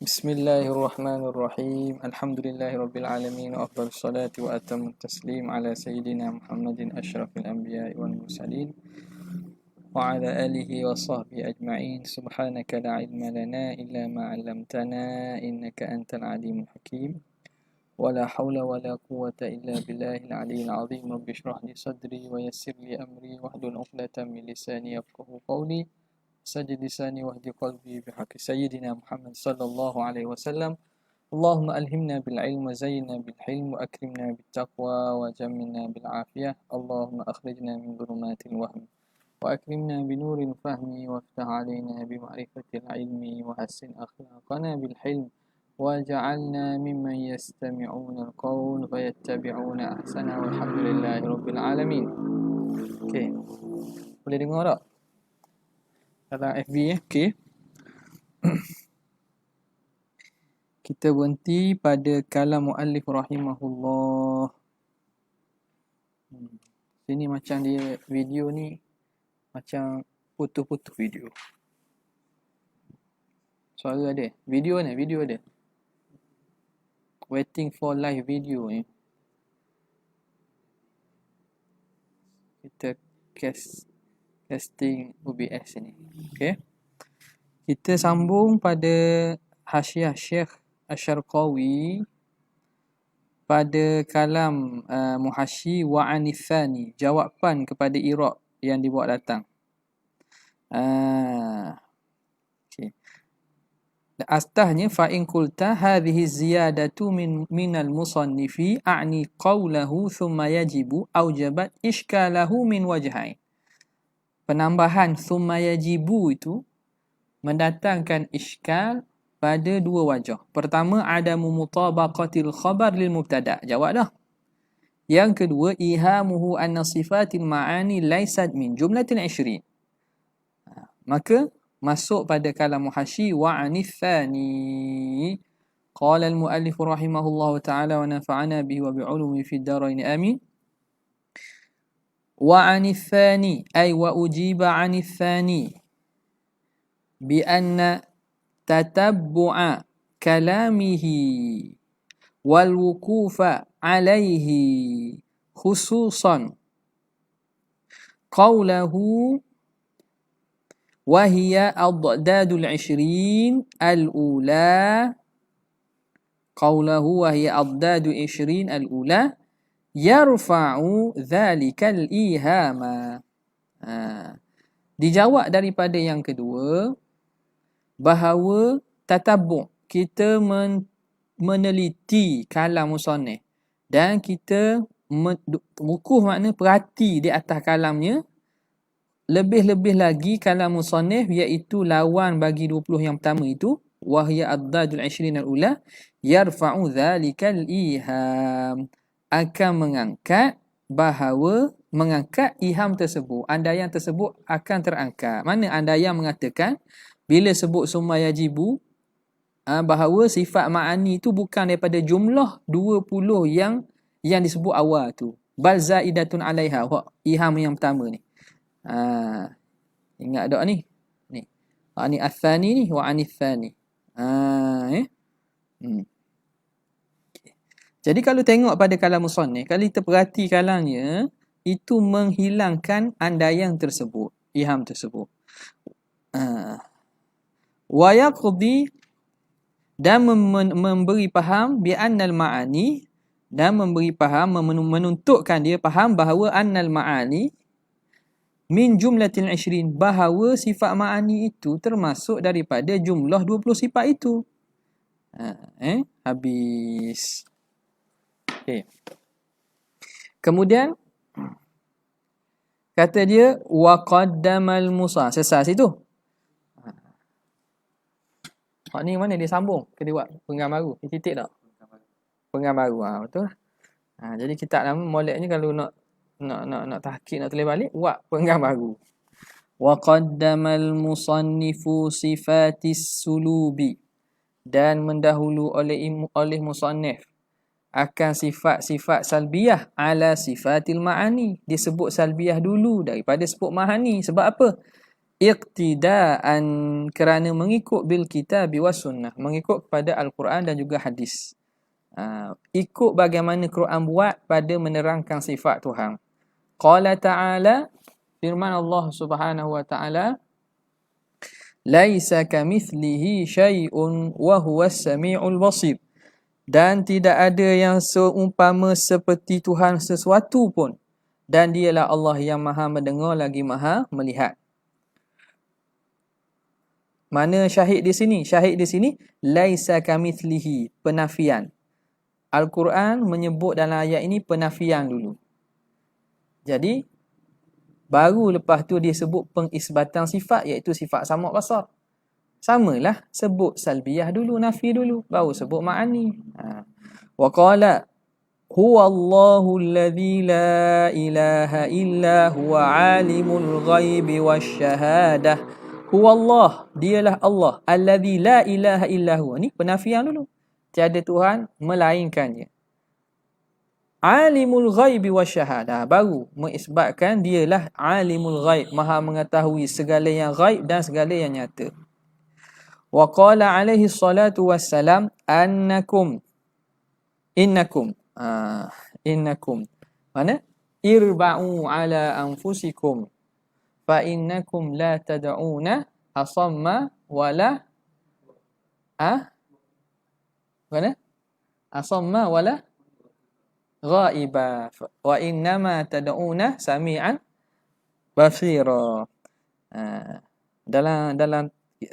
Bismillahirrahmanirrahim. Alhamdulillahirabbil alamin wa afdhalus salati wa atamut taslim ala sayyidina Muhammadin asyrafil anbiya'i wal mursalin wa ala alihi wa sahbihi ajma'in. Subhanaka la ilma lana illa ma 'allamtana innaka antal alimul hakim. Wa la haula wa la quwwata illa billahil aliyyil azim. Rabbi shrah li sadri wa yassir li amri wahlul 'uqdatam min lisani yafqahu qawli. Sajid lisani wahdi qalbi bihaqqi sayyidina Muhammad sallallahu alaihi wasallam. Allahumma alhimna bil ilm wa zayyinna bil hilm wa akrimna bit taqwa wa jammilna bil afiyah. Allahumma akhrijna min dhulumatil wahm wa akrimna bi nuril fahmi waftah alaina bi ma'rifatil ilmi wa hassin akhlaqana bil hilm waj'alna mimman yastami'una al-qawl fayattabi'una ahsana walhamdulillahi rabbil alamin. Okey. Boleh dengar tak? Dalam FB okey. Kita berhenti pada kalam muallif rahimahullah. Sini macam dia video ni macam putus-putus video. Suara ada. Video ada. Waiting for live video ni. Kita casting OBS ni. Okey. Kita sambung pada hasyiah Syekh Asy-Syarqawi pada kalam Muhasyi wa Anithani, jawapan kepada i'rab yang dibawa datang. Okey. Astahnya fa in qulta hadhihi ziyadatu minal musannifi a'ni qawlahu thumma yajibu aujabat ishkalahu min wajhain. Penambahan thumma yajibu itu mendatangkan iskal pada dua wajah. Pertama, adamu mutabaqatil khabar lil mubtada'. Jawab dah. Yang kedua, ihamuhu anna sifatil ma'ani laysat min jumlatil 20. Maka masuk pada kalam Muhasyi wa anithani. Qala al-muallif rahimahullahu ta'ala wa nafa'ana bihi wa bi'ulumi fid darain amin. Wa anithani ay wa ujiba anithani bi anna tatabbu'a kalamihi wal wuqufa alaihi khususan qawlahu wa hiya ad-dadul 20 al-ula qawlahu wa hiya ad-dadul 20 al-ula yarfa'u dhalikal ihama. Dijawab daripada yang kedua bahawa tatabbu', kita meneliti kalam musannif dan kita wukuh makna perhati di atas kalamnya, lebih-lebih lagi kalam musannif iaitu lawan bagi 20 yang pertama itu, wahya ad-dadul 20 al-ula yarfa'u dhalikal iham, akan mengangkat iham tersebut, andaian tersebut akan terangkat. Mana andaian mengatakan bila sebut summa yajibu bahawa sifat ma'ani itu bukan daripada jumlah 20 yang disebut awal tu, bal zaidatun 'alaiha, iham yang pertama ni. Ingat tak ni? Ni athani ni wa anithani. Jadi kalau tengok pada kalam musannif, kalau kita perhati kalamnya, itu menghilangkan andaian tersebut, iham tersebut. Wa yaqdi, dan memberi faham bi annal ma'ani, dan memberi faham, menuntukkan dia faham bahawa annal ma'ani min jumlatil 20, bahawa sifat ma'ani itu termasuk daripada jumlah 20 sifat itu. Habis. Okay. Kemudian kata dia wa qaddamal musa, selesai situ. Ni mana dia sambung ke dia buat penggal baru? Dia titik tak? Penggal baru. Betul lah. Jadi kitab nama moleknya kalau nak tahqiq, nak tulis balik, buat penggal baru. Wa qaddamal musannifu sifatis sulubi, dan mendahulu oleh musannif akan sifat-sifat salbiyah ala sifatil ma'ani. Disebut salbiyah dulu daripada sebut ma'ani. Sebab apa? iqtidaan, kerana mengikut bil kitabi was sunnah, mengikut kepada Al-Quran dan juga hadis. Ikut bagaimana Quran buat pada menerangkan sifat Tuhan. Qala ta'ala, firman Allah Subhanahu wa ta'ala, laisa kamithlihi syai'un wa huwas samiul basir. Dan tidak ada yang seumpama seperti Tuhan sesuatu pun, dan dialah Allah yang maha mendengar lagi maha melihat. Mana syahid di sini? Syahid di sini laisa kamithlihi, penafian. Al-Quran menyebut dalam ayat ini penafian dulu. Jadi baru lepas tu dia sebut pengisbatan sifat, iaitu sifat sama' basar. Samalah, sebut salbiyah dulu, nafi dulu, baru sebut ma'ani. Wa qala huwallahu alladhi la ilaha illa huwa alimul ghaibi wasyahadah. Huwallah, dialah Allah, alladhi la ilaha illa huwa. Ni penafian dulu. Tiada Tuhan melainkannya. Alimul ghaibi wasyahadah, baru mengisbatkan dialah alimul ghaib, maha mengetahui segala yang ghaib dan segala yang nyata. Wa qala alaihi salatu wassalam innakum. Mana? Irba'u ala anfusikum fa innakum la tad'una asamma wala mana? Asamma wala ghaiba wa innama tad'una sami'an basira. Dalam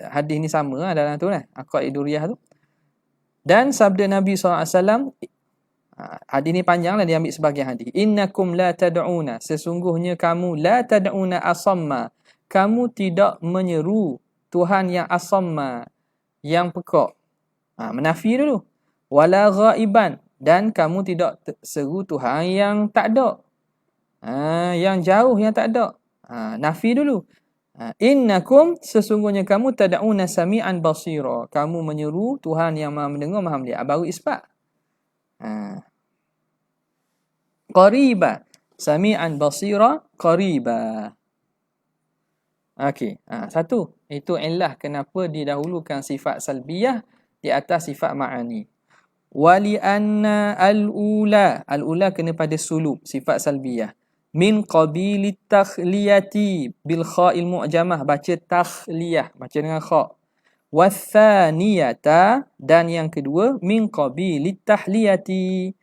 hadis ni sama dalam tu lah, Aqaiduriyah tu. Dan sabda Nabi SAW, hadis ni panjang lah, dia ambil sebagian hadis. Innakum la tad'una, sesungguhnya kamu, la tad'una asamma, kamu tidak menyeru Tuhan yang asamma, yang pekak. Menafi dulu. Wala ghaiban, dan kamu tidak seru Tuhan yang tak ada. Yang jauh, yang tak ada. Nafi dulu. Innakum, sesungguhnya kamu tad'una sami'an basira, kamu menyeru Tuhan yang maha mendengar, maha melihat. Baru isbat. Qariba, sami'an basira, qariba. Okey, satu. Itu illah kenapa didahulukan sifat salbiyah di atas sifat ma'ani. Wali anna al-ula, al-ula kena pada sulub, sifat salbiyah. Min qabilit takhliyati bil kha'il mu'jamah, baca takhliyah, baca dengan kha'. Wathaniyata, dan yang kedua min qabilit tahliyati.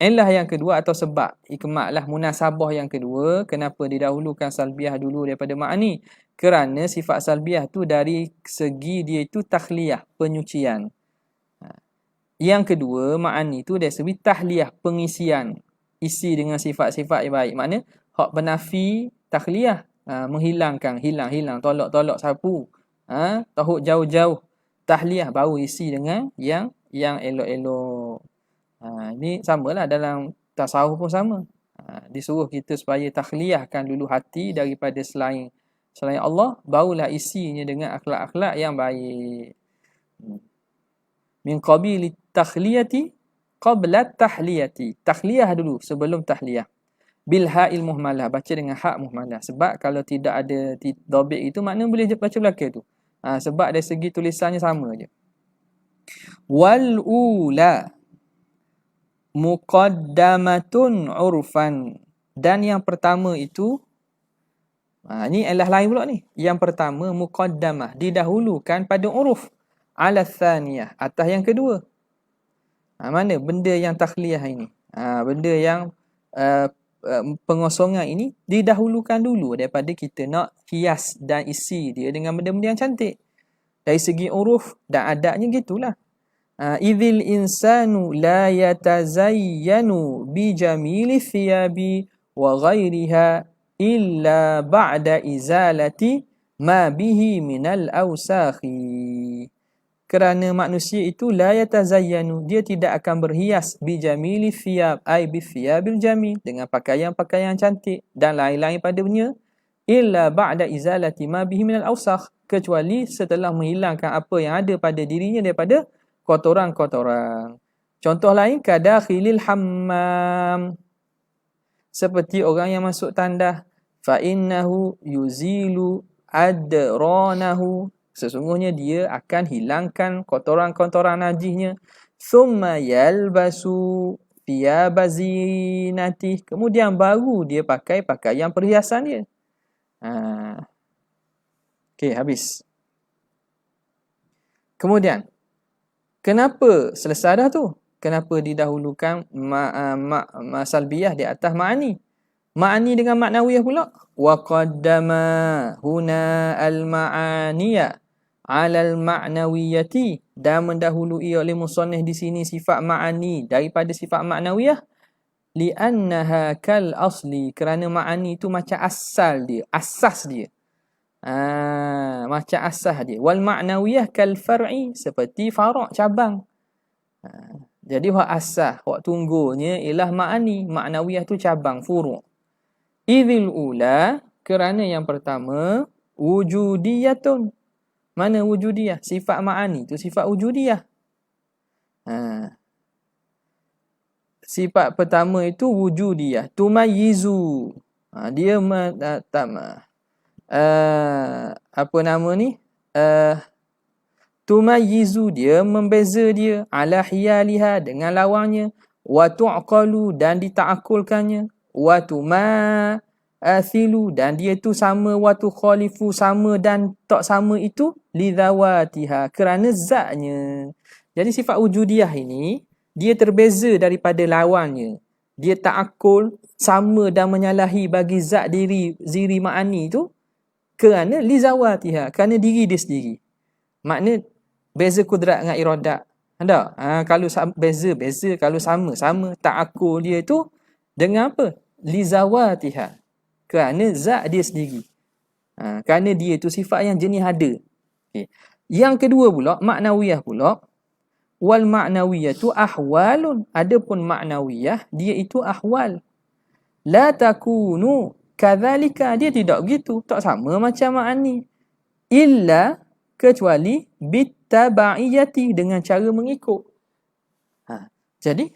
Illah yang kedua atau sebab, ikmatlah munasabah yang kedua, kenapa didahulukan salbiyah dulu daripada ma'ani? Kerana sifat salbiyah tu dari segi dia itu takhliyah, penyucian. Yang kedua, ma'ani tu dari segi tahliyah, pengisian, isi dengan sifat-sifat yang baik. Makna hak penafi takhliyah, menghilangkan, hilang, tolak, sapu, tahuk jauh-jauh. Tahliyah baru isi dengan yang elok-elok. Ini samalah dalam tasawuf pun sama. Disuruh kita supaya takhliyahkan dulu hati daripada selain Allah, barulah isinya dengan akhlak-akhlak yang baik. Min qabili takhliyati qabla tahliyati. Takhliyah dulu sebelum tahliyah. Bil ha'il muhmalah, baca dengan hak muhmalah. Sebab kalau tidak ada dhabit itu, makna boleh baca belakang tu. Sebab dari segi tulisannya sama je. Wal ula muqaddamatun urfan, dan yang pertama itu, ni adalah lain pula ni. Yang pertama muqaddamah, didahulukan pada uruf, ala thaniyah, atas yang kedua. Mana benda yang takhliyah ini? Benda yang pengosongan ini didahulukan dulu daripada kita nak hias dan isi dia dengan benda-benda yang cantik. Dari segi uruf dan adatnya gitulah. Idzil insanu la yatazayyanu bi jamili thiyabi wa ghairiha illa ba'da izalati ma bihi minal awsakhi. Kerana manusia itu la yatazayyanu, dia tidak akan berhias bi jamili thiyab, ai bi thiyabil jamil, dengan pakaian-pakaian cantik dan lain-lain padanya, illa ba'da izalati ma bihi minal awsakh, kecuali setelah menghilangkan apa yang ada pada dirinya daripada kotoran-kotoran. Contoh lain, kadakhilil hammam, seperti orang yang masuk tandas, fa innahu yuzilu adranahu, sesungguhnya dia akan hilangkan kotoran-kotoran najisnya. Thumma yalbasu thiyaba zinatih, kemudian baru dia pakai pakaian perhiasan dia. Okey, habis. Kemudian kenapa selesai dah tu? Kenapa didahulukan salbiyah di atas ma'ani? Ma'ani dengan maknawiyah pula. Wa qaddama huna al-ma'aniya 'ala al-ma'nawiyati, dan mendahului oleh musannif di sini sifat ma'ani daripada sifat maknawiyah, li'annaha kal asli, kerana ma'ani itu macam asal dia, asas dia. Macam asas dia. Wal ma'nawiyah kal far'i, seperti fara', cabang. Jadi hak asas, hak tunggunya ialah ma'ani, maknawiyah tu cabang, furu'. Idzil ula, kerana yang pertama wujudiyatun. Mana wujudiyah? Sifat ma'ani tu sifat wujudiyah. Sifat pertama itu wujudiyah, tumayyizu. Dia apa nama ni? Tumayyizu, dia membeza dia, ala hiyaliha, dengan lawannya, wa tu'qalu, dan ditaakulkannya, wa tumathilu, dan dia tu sama, wa tukhalifu, sama dan tak sama itu, lidzawatiha, kerana zatnya. Jadi sifat wujudiyah ini dia terbeza daripada lawannya. Dia ta'akul, sama dan menyalahi bagi zat diri ma'ani tu, kerana lizawatiha, kerana diri dia sendiri. Makna beza kudrat dengan iradat. Ada? Kalau beza, kalau sama, ta'akul dia tu dengan apa? Lizawatiha, kerana zat dia sendiri. Kerana dia tu sifat yang jenis ada. Okay. Yang kedua pula, maknawiyah pula. Wal ma'nawiyatu ahwalun, adapun maknawiyah dia itu ahwal. La takunu kadzalika, dia tidak begitu, tak sama macam ma'ani. Illa, kecuali bittabaiyati, dengan cara mengikut. Jadi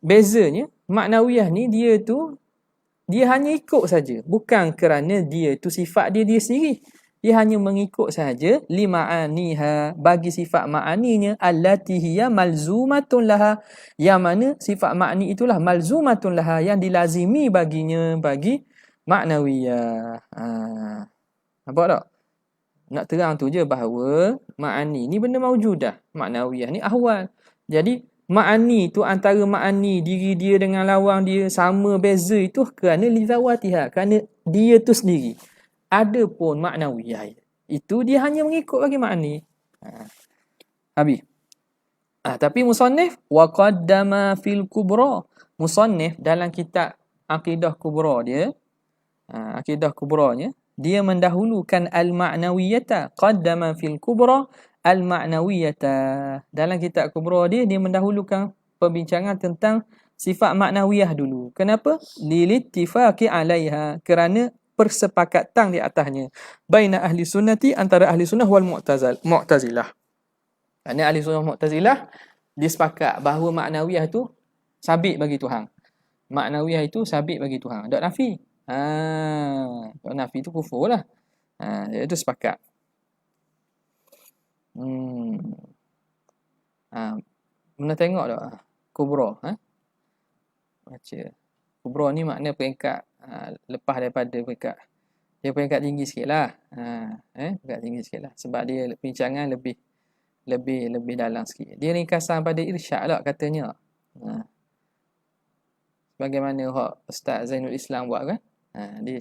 bezanya maknawiyah ni dia hanya ikut saja, bukan kerana dia tu sifat dia sendiri. Dia hanya mengikut saja lima'aniha, bagi sifat ma'aninya, allati hiya malzumatun laha, yang mana sifat ma'ani itulah malzumatun laha, yang dilazimi baginya, bagi maknawiyah. Nampak tak? Nak terang tu je bahawa ma'ani ni benda maujudah, maknawiyah ni ahwal. Jadi ma'ani tu antara ma'ani diri dia dengan lawan dia sama beza itu kerana lizawatiha, kerana dia tu sendiri. Adapun maknawiyah itu dia hanya mengikut bagi ma'ani. Habis. Tapi musannif wa qaddama fil kubra, musannif dalam kitab akidah kubra dia, akidah kubranya, dia mendahulukan al-ma'nawiyata, qaddama fil kubra al-ma'nawiyata. Dalam kitab kubra dia mendahulukan perbincangan tentang sifat maknawiyah dulu. Kenapa? Lilittifaqi 'alaiha, kerana persepakatan di atasnya. Baina ahli sunnati, antara ahli sunnah wal mu'tazilah. Kerana ahli sunnah mu'tazilah dia sepakat bahawa maknawiyah tu sabit bagi Tuhan. Maknawiyah itu sabit bagi Tuhan. Tak nafi. Kalau nafi tu kufur lah. Itu sepakat. Mana tengok tak kubra? Baca. Kubra ni makna peringkat lepas daripada peringkat. Dia peringkat tinggi sikit lah. Peringkat tinggi sikit lah. Sebab dia perbincangan lebih dalam sikit. Dia ringkasan pada irsyad lah katanya. Bagaimana Ustaz Zainul Islam buat kan? Dia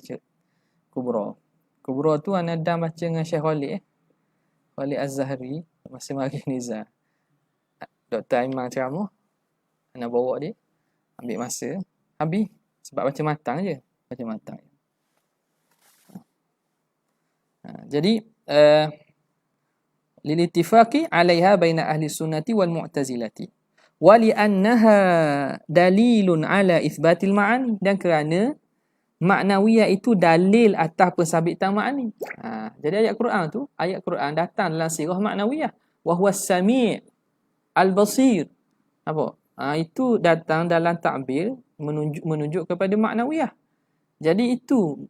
kubra. Kubra tu Anadam baca dengan Syekh Khalid. Khalid Az-Zahri masa mari Nizam. Dr. Aiman ceramah. Ana bawa dia. Ambil masa. Habis. Sebab baca matang je. Baca matang. Jadi lilittifaqi 'alaiha baina ahli sunnati wal mu'tazilati wa li'annaha dalilun 'ala itsbatil ma'ani, dan kerana maknawiyah itu dalil atas pensabitan ma'ani. Jadi ayat Quran datang dalam sirah maknawiyah, wa huwas sami' al-basir. Apa? Itu datang dalam ta'bir menunjuk kepada maknawiyah. Jadi itu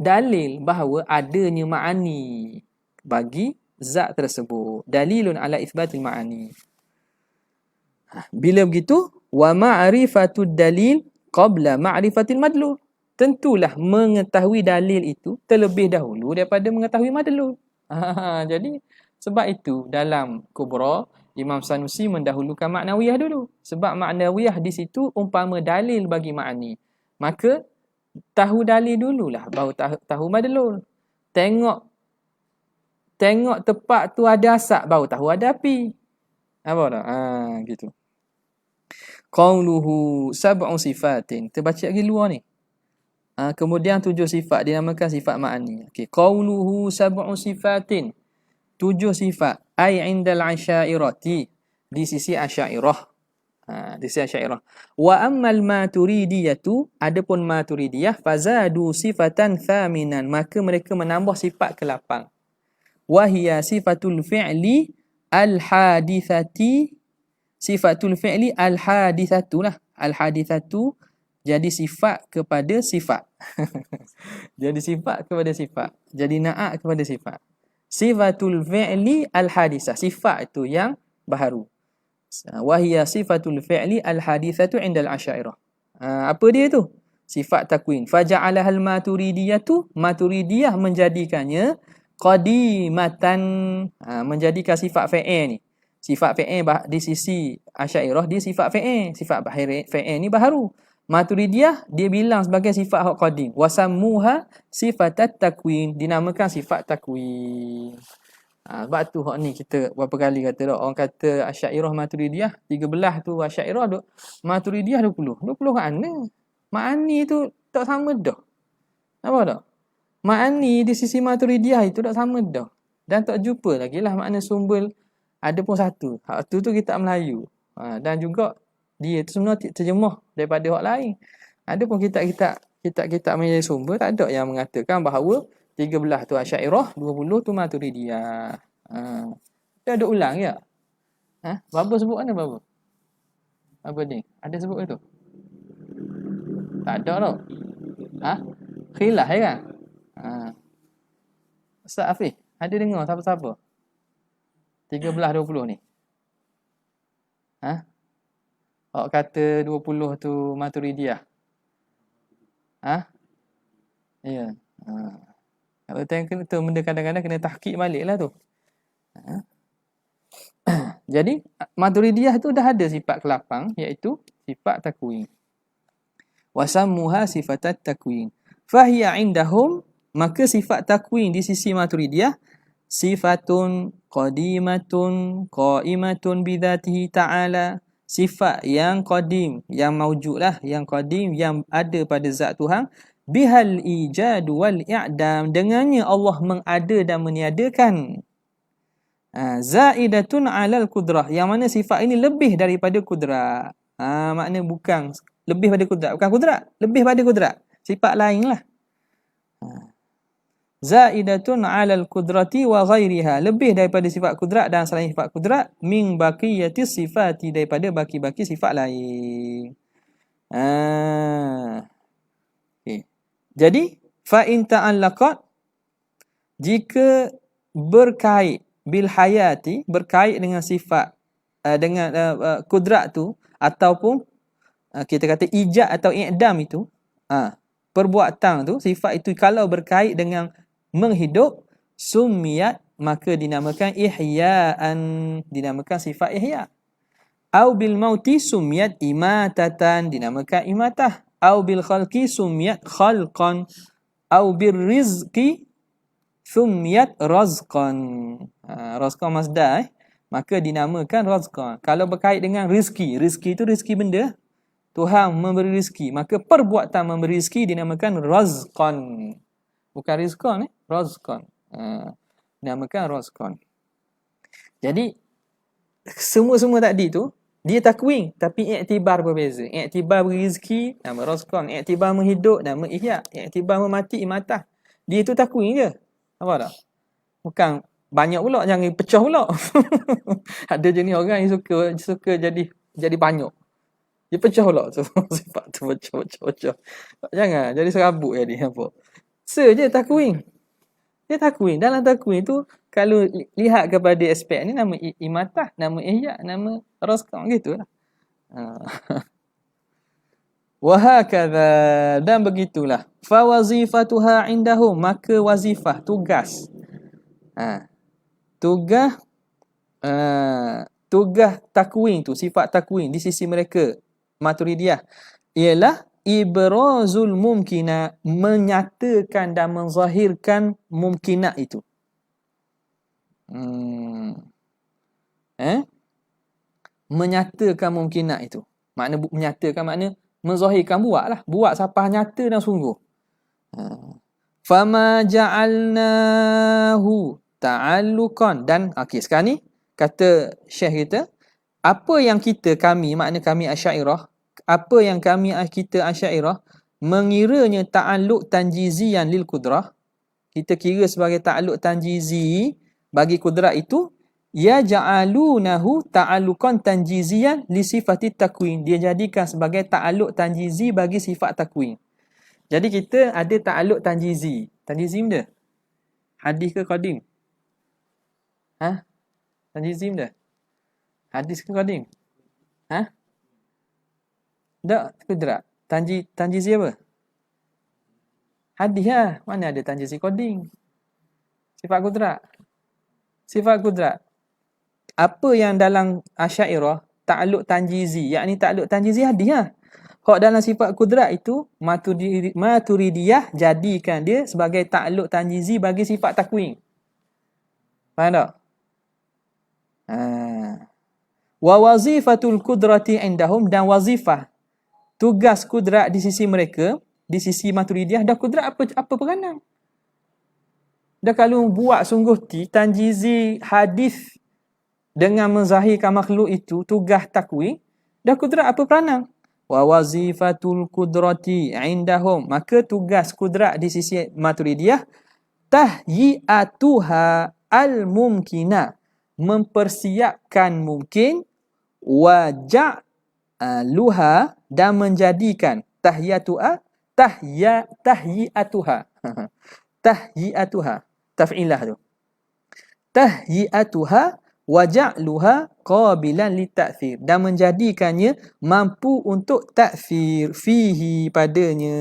dalil bahawa adanya ma'ani bagi zat tersebut. Dalilun ala itsbatil ma'ani. Bila begitu, wa ma'rifatud dalil qabla ma'rifatil madlul. Tentulah mengetahui dalil itu terlebih dahulu daripada mengetahui madlul. Jadi sebab itu dalam Kubra Imam Sanusi mendahulukan maknawiyah dulu. Sebab maknawiyah di situ umpama dalil bagi ma'ani. Maka tahu dalil dululah baru tahu madlul. Tengok tepat tu ada asap baru tahu ada api. Apa dah? Gitu. Qauluhu sab'u sifatin. Kita baca lagi luar ni. Kemudian 7 sifat dinamakan sifat ma'ani. Okey, qauluhu sab'u sifatin. 7 sifat ai indal asyairati di sisi asyairah. Di sisi asyairah. Wa ammal maturidiyatu, adapun maturidiyah fazadu sifatan thaminan, maka mereka menambah sifat ke-8. Wa hiya sifatul fi'li al-hadithati, sifatul fi'li al-hadithatu lah. Al-hadithatu jadi sifat kepada sifat. Jadi sifat kepada sifat. Jadi na'at kepada sifat. Sifatul fi'li al-hadithah. Sifat itu yang baharu. Wahia sifatul fi'li al-hadithatu indal asyairah. Apa dia tu? Sifat takwin. Faja'alahal maturidiyatu. Maturidiyah menjadikannya qadimatan. Menjadikan sifat fi'il ni. Sifat fi'il di sisi asyairah dia sifat fi'il. Sifat fi'il ni baharu. Maturidiyah dia bilang sebagai sifat hak qadim. Wasammuha sifatat takwin, dinamakan sifat takwin. Sebab tu hak ni kita berapa kali kata dah, orang kata Asy'ariyah Maturidiyah 13 tu, Asy'ariyah Maturidiyah 20. 20 kat mana? Ma'ani tu tak sama dah. Apa dah? Ma'ani di sisi Maturidiyah itu tak sama dah. Dan tak jumpa lagi lah makna sumbul ada pun satu. Hak tu kita Melayu. Dan juga dia tu sebenarnya terjemah daripada hak lain. Ada pun kitab menjadi sumber tak ada yang mengatakan bahawa 13 tu Asy'ariyah, 20 tu Maturidiyah. Dia ada ulang ya? Baba sebut mana baba? Apa ni? Ada sebut itu? Tak ada tau. Khilaf ya kan? Ustaz Hafiz, ada dengar siapa-siapa? 13 20 ni. Awak kata 20 tu Maturidiyah. Ya. Kalau tengok tu benda kadang-kadang kena tahqiq baliklah tu. Jadi Maturidiyah tu dah ada sifat ke-8 iaitu sifat takwin. Wasammuha sifatat takwin. Fahiya indahum, maka sifat takwin di sisi Maturidiyah sifatun qadimatun qaimatun bidzatihi ta'ala. Sifat yang qadim, yang maujud lah, yang qadim, yang ada pada zat Tuhan. Bihal ijad wal i'dam, dengannya Allah mengada dan meniadakan. Zaidatun alal kudrah, yang mana sifat ini lebih daripada kudrat. Makna bukan lebih pada kudrat, bukan kudrat, lebih pada kudrat, sifat lain lah. Zaidatun alal kudrati wa ghairiha, lebih daripada sifat kudrat dan selain sifat kudrat. Min baqiyatis sifati, daripada baki-baki sifat lain. Okay. Jadi fa in ta'allaqat, jika berkait bil hayati, berkait dengan sifat dengan kudrat tu, ataupun kita kata ijad atau i'dam itu, perbuatan tu, sifat itu kalau berkait dengan menghidup, sumiyat, maka dinamakan ihya'an, dinamakan sifat ihya'. Au bil mauti sumiyat imatatan, dinamakan imatah. Au bil khalqi sumiyat khalqan. Au bir rizqi sumiyat razqan. Razqan masdar, maka dinamakan razqan. Kalau berkait dengan rizki, rizki itu rizki benda, Tuhan memberi rizki, maka perbuatan memberi rizki dinamakan razqan. Bukan rizqan, razqan. Dinamakan razqan. Jadi semua tadi tu dia takwin, tapi iktibar berbeza. Iktibar berizki nama razqan, iktibar menghidup nama ihya, iktibar memati imatah. Dia tu takwin je. Apa tak? Bukan banyak pula, jangan pecah pula. Ada jenis orang yang suka jadi banyak. Dia pecah pula tu sifat tu pecah. Jangan jadi serabut jadi apa. Je takwin. Dia takwin. Dalam takwin tu kalau lihat kepada aspek ni nama imatah, nama ihya, nama razqah gitu lah. Wa hakadha, dan begitulah. Fa wazifatuha indahum, maka wazifah, tugas. Tugas tugas takwin tu, sifat takwin di sisi mereka Maturidiyah ialah ibrazul mumkina, menyatakan dan menzahirkan mumkinat itu. Menyatakan mumkinat itu. Makna menyatakan makna menzahirkan, buatlah. Buat siapa nyata dan sungguh. Fama ja'alnahu ta'alluqan, dan okey sekarang ni kata Syekh kita, apa yang kami, makna kami Asy'ariyah, apa yang kita Asy'ariyah mengiranya ta'alluq tanjizian lil qudrah, kita kira sebagai ta'alluq tanjizi bagi kudrat itu, ya ja'alunahu ta'alluqan tanjizian li sifati takwin, dia jadikan sebagai ta'alluq tanjizi bagi sifat takwin. Jadi kita ada ta'alluq tanjizi. Tanjizi benda? Hadis ke qadim? Tanjizi benda? Hadis ke qadim? Tak, kudrat. Tanjizi apa? Hadis lah. Mana ada tanjizi qadim? Sifat kudrat. Sifat kudrat. Apa yang dalam Asy'ariyah ta'alluq tanjizi, yakni ta'alluq tanjizi hadis lah. Hak dalam sifat kudrat itu Maturidiyah jadikan dia sebagai ta'alluq tanjizi bagi sifat takwin. Faham tak? Wa wazifatul qudrati indahum, dan wazifah, tugas kudrat di sisi mereka, di sisi Maturidiyah, dah kudrat apa peranan? Dah kalau buat sungguh tanjizi hadis dengan menzahirkan makhluk itu, tugas takwin, dah kudrat apa peranan? Wa wazifatul qudrati indahum, maka tugas kudrat di sisi Maturidiyah tahyi'atuha al-mumkina, mempersiapkan mungkin, wa ja'luha, dan menjadikan tahyi'atuha tahyi'atuha taf'ilah tu, tahyi'atuha wa ja'luha qabilan litakfir, dan menjadikannya mampu untuk takfir fihi, padanya,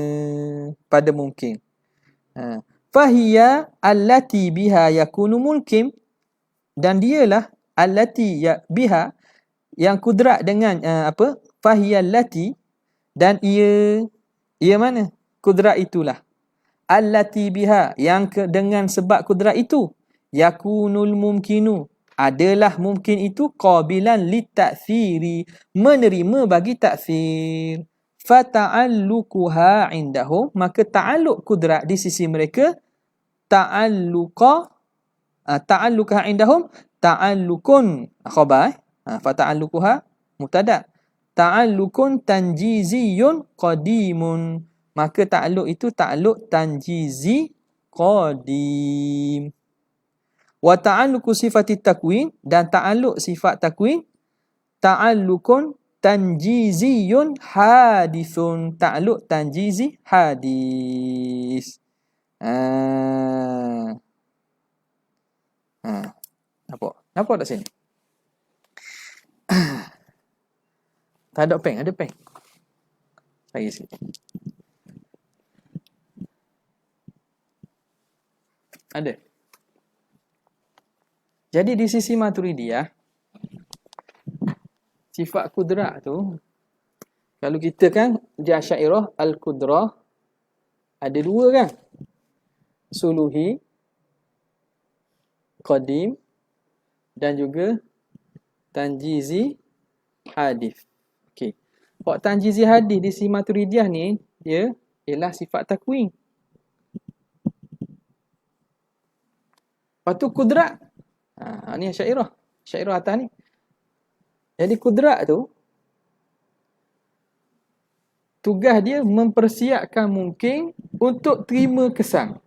pada mungkin. Fahiya allati biha yakunu mungkin, dan dialah allati biha, yang kudrat dengan fahiya allati, dan ia mana? Kudrat itulah. Allati biha, yang dengan sebab kudrat itu, yakunul mumkinu, adalah mungkin itu, qabilan litakfiri, menerima bagi takfir. Fata'alluquha indahum, maka ta'alluq kudrat di sisi mereka, ta'alluqah indahum, ta'alluqun khabar, fata'alluquha mubtada', ta'alluqun tanjiziyun qadimun, maka ta'alluq itu ta'alluq tanjizi qadim. Wa ta'alluqu sifati takwin, dan ta'alluq sifat takwin, ta'alluqun tanjiziyun hadithun, ta'alluq tanjizi hadis. Nampak tak sini? Tak ada pen, ada pen. Lagi sikit. Ada. Jadi di sisi Maturidiyah, sifat kudrat tu, kalau kita kan di Asy'ariyah al-qudrah ada dua kan? Suluhi, qadim, dan juga tanjizi hadis. Okey. Hak tanjizi hadis di sisi Maturidiyah ni, dia ialah sifat takwin. Lepas tu kudrat, ni Asy'ariyah atas ni. Jadi kudrat tu, tugas dia mempersiapkan mungkin untuk terima kesan.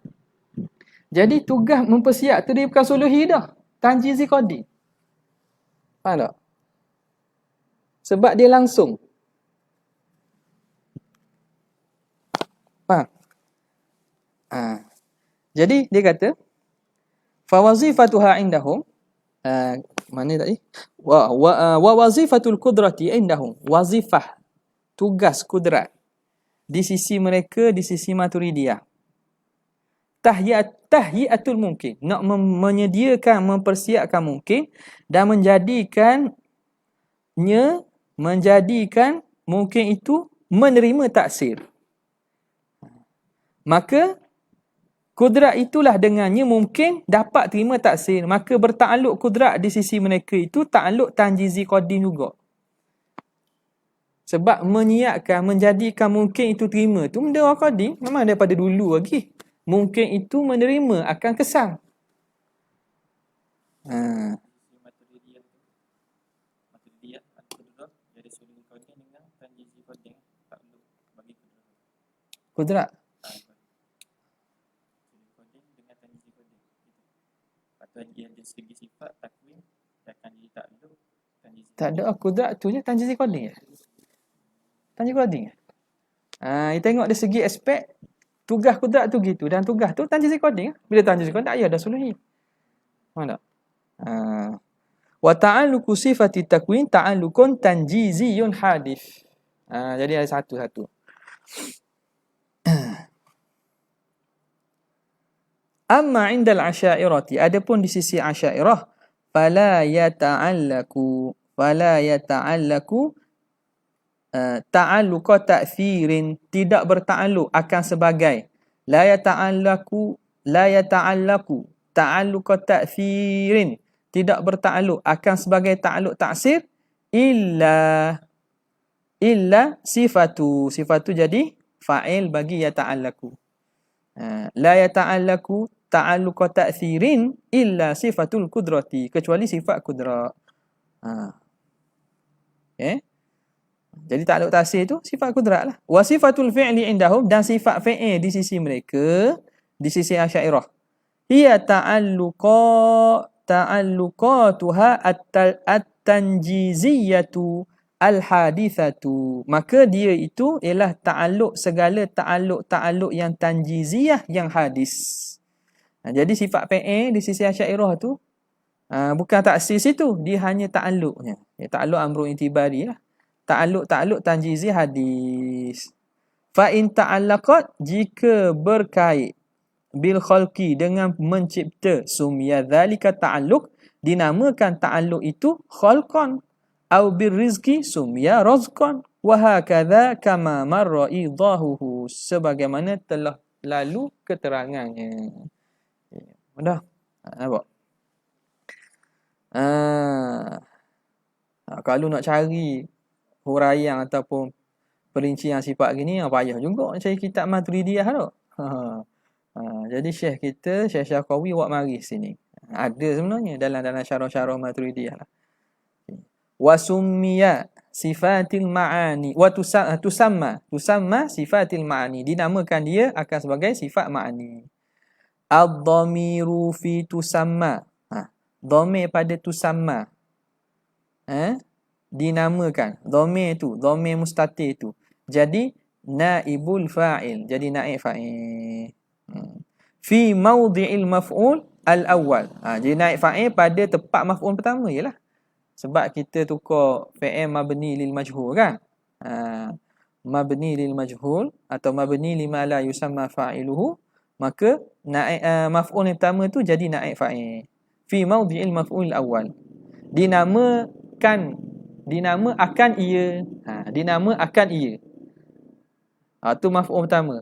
Jadi tugas mempersiap tu dia bukan suluhi dah, tanjizi qadim. Faham tak? Sebab dia langsung. Faham? Jadi dia kata fa wazifatuha indahum mana tadi? Wa wazifatul qudrati indahum. Wazifah, tugas kudrat di sisi mereka, di sisi Maturidiyah. Tahyiatul mungkin, nak menyediakan, mempersiapkan mungkin dan menjadikan mungkin itu menerima taksir. Maka kudrat itulah dengannya mungkin dapat terima taksir. Maka bertakluk kudrat di sisi mereka itu takluk tanjizi qadim juga. Sebab menyiapkan, menjadikan mungkin itu terima tu benda orang qadim memang daripada dulu lagi. Mungkin itu menerima akan kesal. Kudrat. Tak ada kudrat tu je tanjizi qadim. Tanjizi qadim. Kita tengok dari segi aspek tugas kudrat tu gitu dan tugas tu tanjizi qadim. Bila tanjizi qadim tak payah dah suluhi. Faham tak? Wa ta'alluqu sifati takwin ta'alluqun tanjiziyun hadith. Jadi ada satu-satu. Amma 'indal asy'ariyati, adapun di sisi asy'ariyah, fala yata'allaqu ta'alluqa ta'thirin, tidak bertakluk akan sebagai la yata'allaqu ta'alluqa ta'thirin, tidak bertakluk akan sebagai takluk taksir illa sifatu jadi fa'il bagi yata'allaqu. La yata'allaqu ta'alluqa ta'thirin illa sifatul qudrati, kecuali sifat kudrat. Jadi takluk taksir tu sifat kudrat lah. Wa sifatul fi'li indahum, dan sifat fi'il di sisi mereka, di sisi asy'ariyah, hiya ta'alluqatuha at-tanjiziyatu al-hadithatu, maka dia itu ialah segala ta'alluq yang tanjiziyah, yang hadis. Jadi sifat fi'il di sisi asy'ariyah tu bukan taksis itu, dia hanya ta'alluqnya. Ta'alluq amrun intibari lah. Ta'alluq tanjizi hadis. Fa in ta'allaqat, jika berkait bil khalqi, dengan mencipta, sumya dzalika ta'alluq, dinamakan ta'alluq itu khalqan, au bir rizqi sumya razqan, wa hakadha kama marra idahuhu, sebagaimana telah lalu keterangannya. Mudah. Nampak? Kalau nak cari huraian ataupun perincian sifat gini, payah juga nak cari kitab Maturidiyah tu. Jadi Syekh kita, Syekh Syarqawi buat mari sini. Ada sebenarnya dalam syarah-syarah Maturidiyah lah. Wa summiya sifatil ma'ani wa tusamma sifatil ma'ani, dinamakan dia akan sebagai sifat ma'ani. Ad-dhamiru fi tusamma, dhamir pada tusamma, dinamakan. Dhamir tu, dhamir mustatir tu, jadi naibul fa'il, jadi naib fa'il. Fi mawdi'il maf'ul al-awwal, jadi naib fa'il pada tempat maf'ul pertama ialah. Sebab kita tukar fi'il mabni lil majhul kan. Mabni lil majhul atau mabni lima la yusamma fa'iluhu, maka maf'ul yang pertama tu jadi naib fa'il. Fi mawdi'il maf'ul awal, dinama akan ia. Dinama akan ia. Tu maf'ul pertama.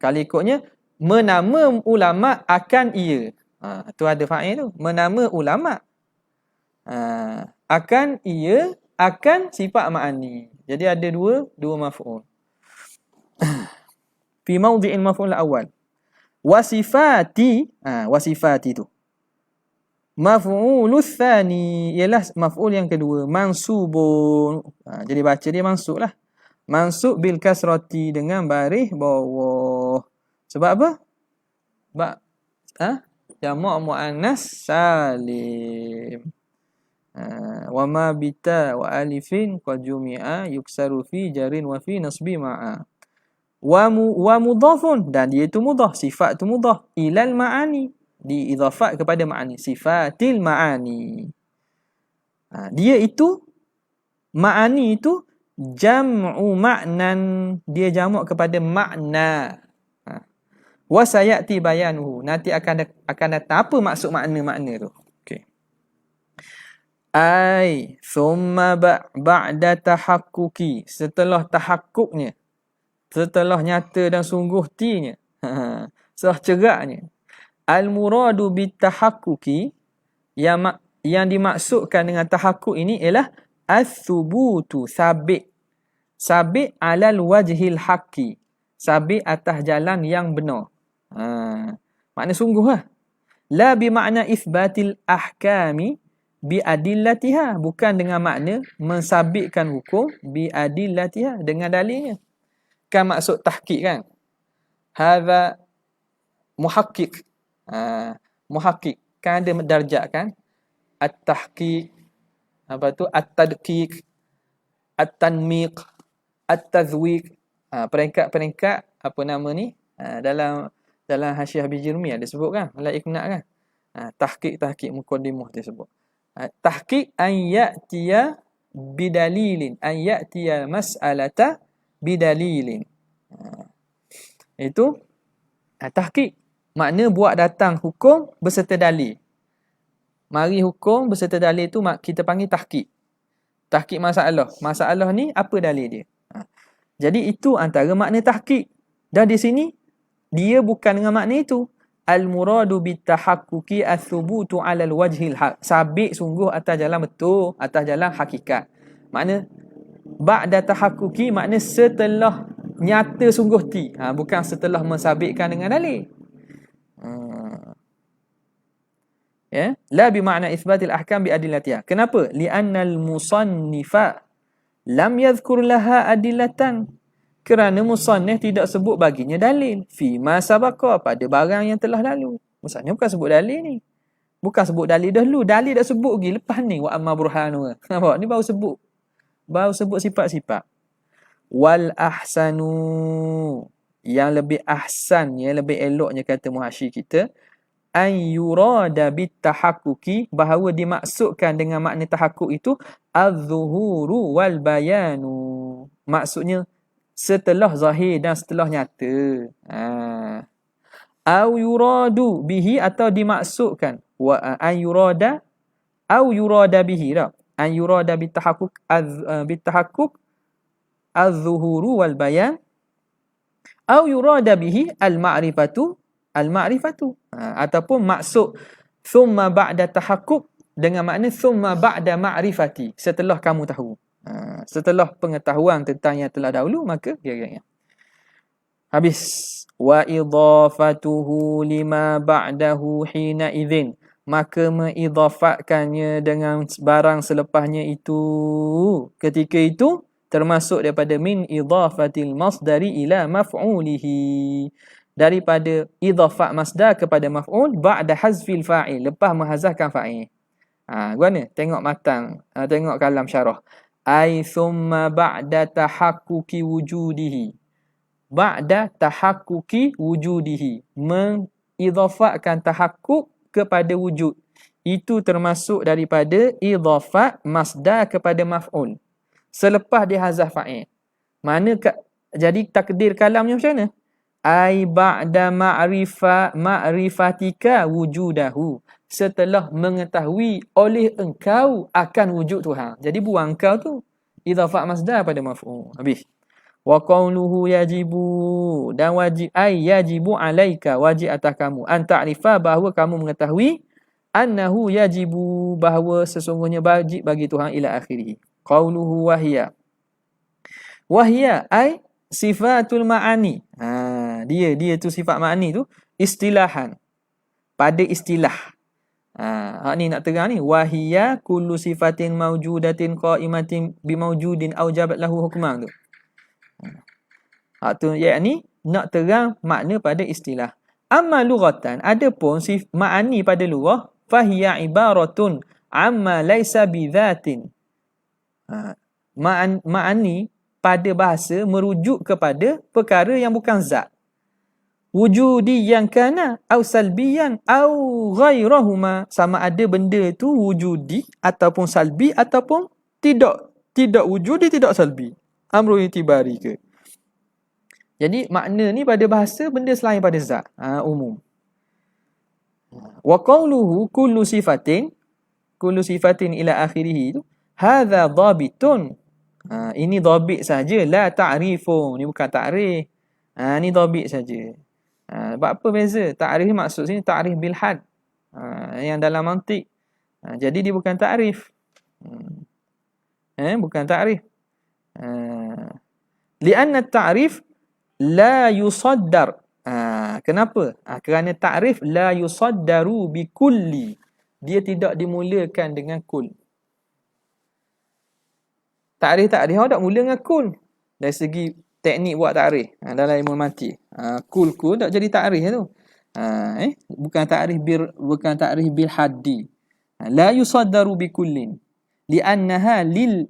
Kalau ikutnya menama ulama akan ia. Tu ada fa'il tu. Menama ulama. Akan ia, akan sifat ma'ani. Jadi ada dua maf'ul. Fi mawdi'il maf'ul awal. Wasifati tu maf'ulus tsani, ialah maf'ul yang kedua, mansubun. Jadi baca dia mansub lah. Mansub bil kasrati, dengan baris bawah. Sebab apa? Sebab jamak muannas salim. Wa ma bita wa alifin qad jumi'a yuksaru fi jarin wa fi nasbi ma'a. wa mudhafun, dan dia itu mudhaf, sifat tu mudhaf, ilal ma'ani, diidhafat kepada ma'ani, sifatil ma'ani. Dia itu ma'ani itu jam'u ma'nan, dia jamak kepada makna. Wa sayati bayanuhu, nanti akan datang apa maksud makna-makna tu. Okey. Ai thumma ba'da tahaqquqi, setelah tahakkuknya, setelah nyata dan sungguh tinya, setelah ceraknya. Al muradu bit tahaqquqi, yang dimaksudkan dengan tahakkuk ini ialah as-subutu, sabit alal wajhil haqqi, sabit atas jalan yang benar. Makna sungguh lah. La bi makna isbatil ahkami bi adillatiha, bukan dengan makna mensabitkan hukum bi adillatiha, dengan dalilnya. Kan maksud tahqiq kan, hadza muhaqqiq. Muhaqqiq kan ada darjat kan, at-tahqiq, apa tu, at-tadqiq, at-tanmiq, at-tazwiq. Peringkat-peringkat apa nama ni, dalam Hasyiah Habib Jurmi ada sebut kan, la ikna kan. Tahqiq muqaddimah dia sebut. Tahqiq an ya'tiya bidalilin, an ya'tiya mas'alata bidalilin. Itu tahqiq, makna buat datang hukum berserta dalil. Mari hukum berserta dalil tu kita panggil tahqiq. Tahqiq masalah. Masalah ni apa dalil dia? Jadi itu antara makna tahqiq. Dan di sini dia bukan dengan makna itu. Al-muradu bitahaqquqi as-subutu 'ala al-wajhil haq. Sabit sungguh atas jalan betul, atas jalan hakikat. Makna ba'da tahaqquqi, makna setelah nyata sungguh ti. Bukan setelah mensabitkan dengan dalil. Ya, la bi makna isbatil ahkam bi adillatiha. Kenapa? Li'annal musannifa lam yadhkur laha adillatan, kerana musannif tidak sebut baginya dalil fi ma sabaqa, pada barang yang telah lalu. Musannif bukan sebut dalil ni, bukan sebut dalil dahulu, dalil dah sebut lagi lepas ni, wa amma burhanu. Nampak, ni baru sebut sifat-sifat. Wal ahsanu, yang lebih ahsannya, lebih eloknya kata muhasyi kita, an yurada bit tahaqquqi, bahawa dimaksudkan dengan makna tahakkuk itu az-zuhuru wal bayanu, maksudnya setelah zahir dan setelah nyata. Au yuradu bihi, atau dimaksudkan wa an yurada au yurada bihi, dah an yurada bit tahaqquq az-zuhuru wal bayan, au yurada bihi al-ma'rifatu ataupun maksud thumma ba'da tahaqquq dengan makna thumma ba'da ma'rifati, setelah kamu tahu, setelah pengetahuan tentang yang telah dahulu, maka kira-kiranya habis. Wa idhafatuhu lima ba'dahu hina idzin, maka mengidhafatkannya dengan barang selepasnya itu ketika itu termasuk daripada min idhafatil masdari ila maf'ulihi, daripada idhafat masdar kepada maf'ul ba'da hazfil fa'il, lepas menghazafkan fa'il. Gimana? Tengok matang, tengok kalam syarah. Ai thumma ba'da tahaqquqi wujudihi, ba'da tahaqquqi wujudihi, mengidhafatkan tahakkuk kepada wujud, itu termasuk daripada idhafat masdar kepada maf'ul selepas dihazaf fa'il. Mana jadi takdir kalamnya macam mana? Ai ba'da ma'rifatika wujudahu, setelah mengetahui oleh engkau akan wujud Tuhan. Jadi buang engkau tu idhafat masdar pada maf'ul. Habis. Wa qawluhu yajibu, dan wajib, ai yajibu alaika, wajib atas kamu, an ta'rifa, bahawa kamu mengetahui, annahu yajibu, bahawa sesungguhnya wajib bagi Tuhan, ila akhirih. Qawluhu wahya ai sifatul ma'ani. Dia tu sifat ma'ani tu istilahan, pada istilah. Hak ni nak terang ni, wahya kullu sifatin mawjudatin qa'imatin bimawjudin aujabat lahu hukman tu. Hak tu yakni nak terang makna pada istilah. Amma lughatan, adapun ma'ani pada lughah, fahiya ibaratun amma laisa bidhatin. Ma'ani pada bahasa merujuk kepada perkara yang bukan zat. Wujudiyan kana au salbiyan au ghairahuma, sama ada benda tu wujudi ataupun salbi ataupun tidak wujudi, tidak salbi. Amru itibari ke. Jadi makna ni pada bahasa benda selain pada zat, umum. Wa qawluhu kullu sifatin ila akhirih tu hadza dhabitun. Ini dhabit saja, la ta'rifun, ni bukan ta'rif. Ni dhabit saja. Sebab apa beza? Ta'rif maksud sini ta'rif bil had. Yang dalam mantik. Jadi dia bukan ta'rif. Bukan ta'rif. Lianna ta'rif la yusaddar. Kenapa? Kerana ta'rif la yusaddaru bi kulli. Dia tidak dimulakan dengan kul. Ta'rif awak tak mula dengan kul. Dari segi teknik buat ta'rif dalam ilmu mantik. Kul tak jadi ta'rif tu. Bukan ta'rif bil haddi. La yusaddaru bi kullin. Li'annaha lil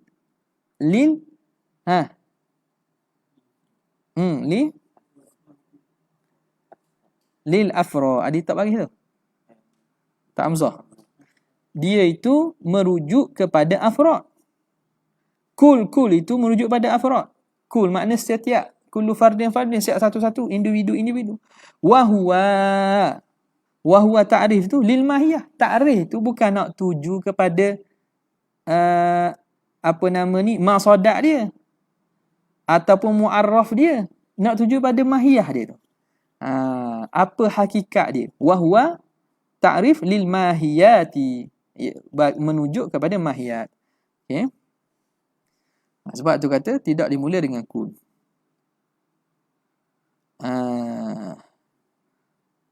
afra. Adi tak bagi tu. Tak hamzah. Dia itu merujuk kepada afrad. Kul itu merujuk pada afrad. Kul makna setiap. Kullu fardin setiap satu-satu individu. Wa huwa ta'rif tu lil mahiyah. Ta'rif tu bukan nak tuju kepada maqsadat dia ataupun mu'arraf dia. Nak tuju pada mahiyah dia tu. Apa hakikat dia? Wa huwa ta'rif lil mahiyati, menunjuk kepada mahiyat. Okey. Sebab tu kata tidak dimula dengan kul.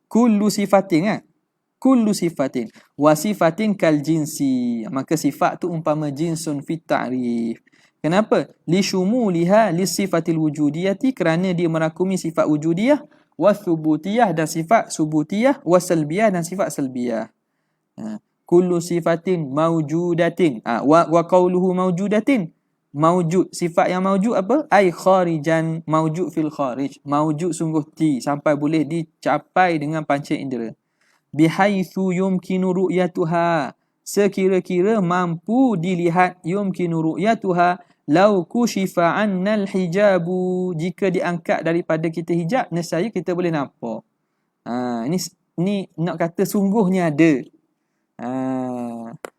Kullu sifatin kullu sifatin wa sifatin kal jinsi, maka sifat tu umpama jinsun fit ta'rif. Kenapa? Li syumuliha li sifatil wujudiyati, kerana dia merakumi sifat wujudiyah, wa thubutiyah dan sifat subutiyah, wa salbiyah dan sifat salbiyah. Kullu sifatin maujudatin, wa qawluhu maujudatin, maujud, sifat yang maujud apa? Ai kharijan, maujud fil kharij, maujud sungguh sampai boleh dicapai dengan panca indera. Bihaitsu yumkinu ru'yatuha, sekira-kira mampu dilihat, yumkinu ru'yatuha lau kushifa annal hijabu, jika diangkat daripada kita hijab, nescaya kita boleh nampak. Ini nak kata sungguhnya ada.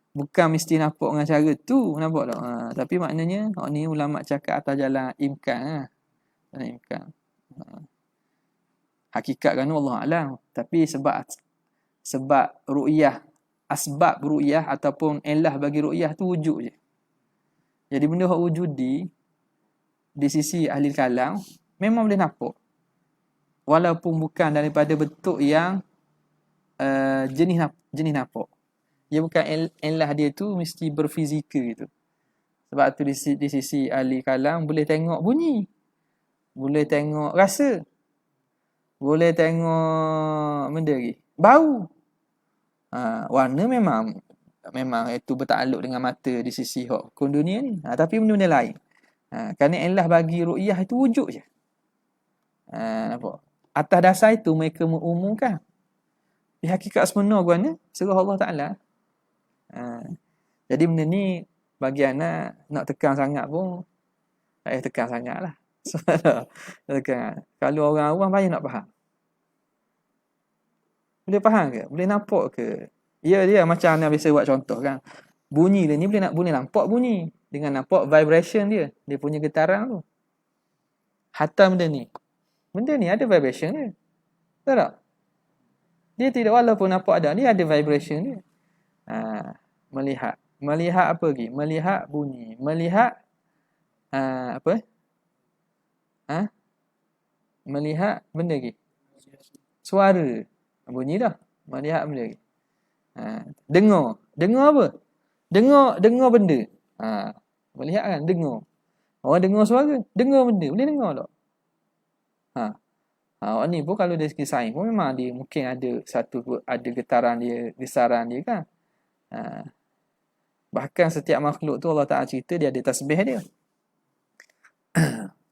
Bukan mesti nampak dengan cara tu, nampak tak? Tapi maknanya ni ulama cakap atas jalan imkan. Imkan. Hakikat kan Allah alam, tapi sebab ru'yah, asbab ru'yah ataupun elah bagi ru'yah tu wujud je. Jadi benda hak wujudi di sisi ahli kalam memang boleh nampak. Walaupun bukan daripada bentuk yang jenis nampak. Dia bukan elah dia tu mesti berfizikal gitu. Sebab tu di sisi ahli kalam boleh tengok bunyi, boleh tengok rasa, boleh tengok benda lagi, bau. Warna memang itu bertakluk dengan mata di sisi hukum dunia ni. Tapi benda-benda lain. Kerana elah bagi ru'yah itu wujud je. Nampak? Atas dasar itu mereka mengumumkan. Di hakikat sebenar guana surah Allah Ta'ala. Jadi benda ni bagi anak nak tekan sangat pun tak payah tekan sangat lah. Tekan. Kalau orang awam banyak nak faham. Boleh faham ke? Boleh nampak ke? Ya, dia macam Anda biasa buat contoh kan. Bunyi dia ni boleh nampak bunyi. Dengan nampak vibration dia. Dia punya getaran tu. Hatta benda ni. Benda ni ada vibration dia. Tahu tak? Dia tidak, walaupun nampak ada, dia ada vibration dia. Melihat. Melihat apa lagi? Melihat bunyi. Melihat apa? Melihat benda lagi. Suara. Bunyi dah. Melihat benda lagi. Dengar. Dengar apa? Dengar benda. Melihat kan? Dengar. Orang dengar suara. Dengar benda. Boleh dengar tak? Orang ni pun kalau dari segi sains pun memang dia mungkin ada getaran dia, gesaran dia kan. Bahkan setiap makhluk tu Allah Ta'ala cerita dia ada tasbih dia.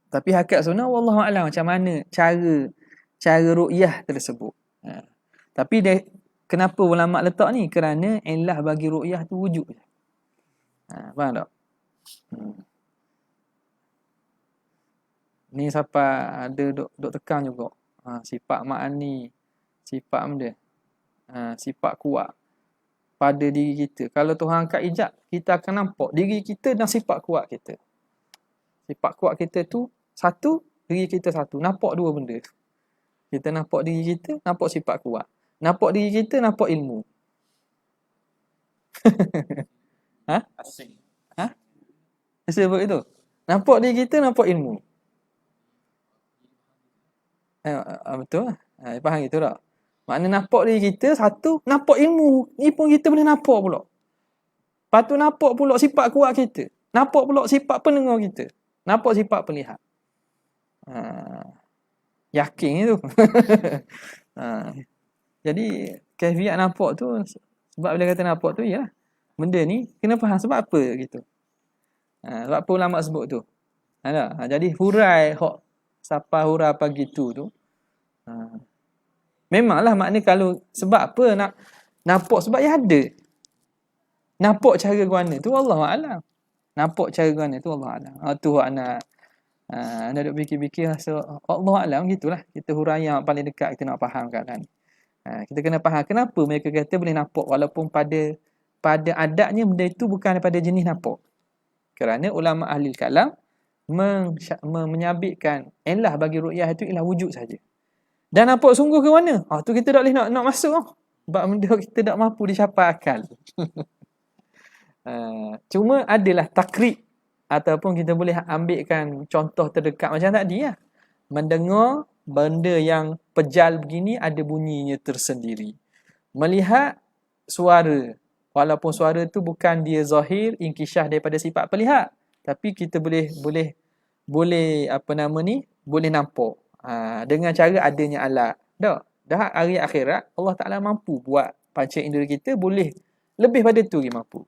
Tapi hakikat sunnah wallahu a'lam macam mana cara ru'yah tersebut. Tapi dia, kenapa ulama letak ni? Kerana illah bagi ru'yah tu wujud. Faham tak? Ni siapa ada duk tekan juga. Sifat ma'ani, sifat benda. Sifat kuat pada diri kita. Kalau Tuhan angkat hijab, kita akan nampak diri kita dan sifat kuat kita. Sifat kuat kita tu satu, diri kita satu. Nampak dua benda. Kita nampak diri kita, nampak sifat kuat. Nampak diri kita, nampak ilmu. Asing. Sebab itu. Nampak diri kita, nampak ilmu. Betul lah. Faham gitu tak? Maknanya nampak diri kita, satu, nampak ilmu. Ni pun kita boleh nampak pula. Lepas tu nampak pula sifat kuat kita. Nampak pula sifat pendengar kita. Nampak sifat pelihat. Yakin itu. Jadi, kaifiat nampak tu, sebab bila kata nampak tu, ya, benda ni kena faham sebab apa gitu. Sebab apa ulama sebut tu. Jadi, hurai, siapa hurai pagi tu. Memanglah maknanya kalau sebab apa nak nampak sebab ya ada. Nampak cara guana tu Allahuakbar. Nampak cara guana tu Allahuakbar. Tu nak duk fikir-fikir rasa Allahuakbar gitulah. Kita huraian paling dekat kita nak faham keadaan ni. Kita kena faham kenapa mereka kata boleh nampak walaupun pada adatnya benda itu bukan daripada jenis nampak. Kerana ulama ahli kalam menyabitkan illah bagi ru'yah itu ialah wujud saja. Dan nampak sungguh ke mana? Tu kita tak boleh nak masuk. Sebab benda kita tak mampu dicapai akal. Cuma adalah takrib ataupun kita boleh ambilkan contoh terdekat macam tadi lah. Mendengar benda yang pejal begini ada bunyinya tersendiri. Melihat suara, walaupun suara tu bukan dia zahir inkisyah daripada sifat pelihat, tapi kita boleh boleh nampak dengan cara adanya alat. Dah hari akhirat Allah Ta'ala mampu buat panca indera kita boleh lebih pada tu dia mampu.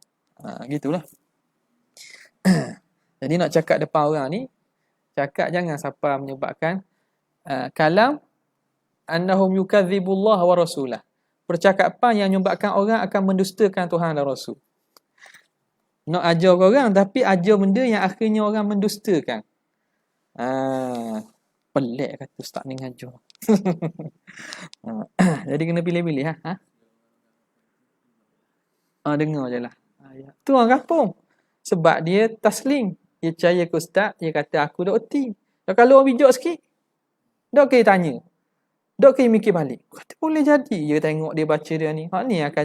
Gitulah. Jadi nak cakap depan orang ni, cakap jangan siapa menyebabkan kalam annahum yukadzibullah wa rasulah. Percakapan yang menyebabkan orang akan mendustakan Tuhan dan Rasul. Nak ajar orang tapi ajar benda yang akhirnya orang mendustakan. Pelik kata ustaz ni ngajar. Jadi kena pilih-pilih dengar je lah. Tu orang kampung. Sebab dia taslim. Dia percaya ke ustaz, dia kata aku dah erti. Kalau orang bijak sikit, dah kena tanya. Dah kena mikir balik. Kata boleh jadi. Dia tengok dia baca dia ni. Hak ni akan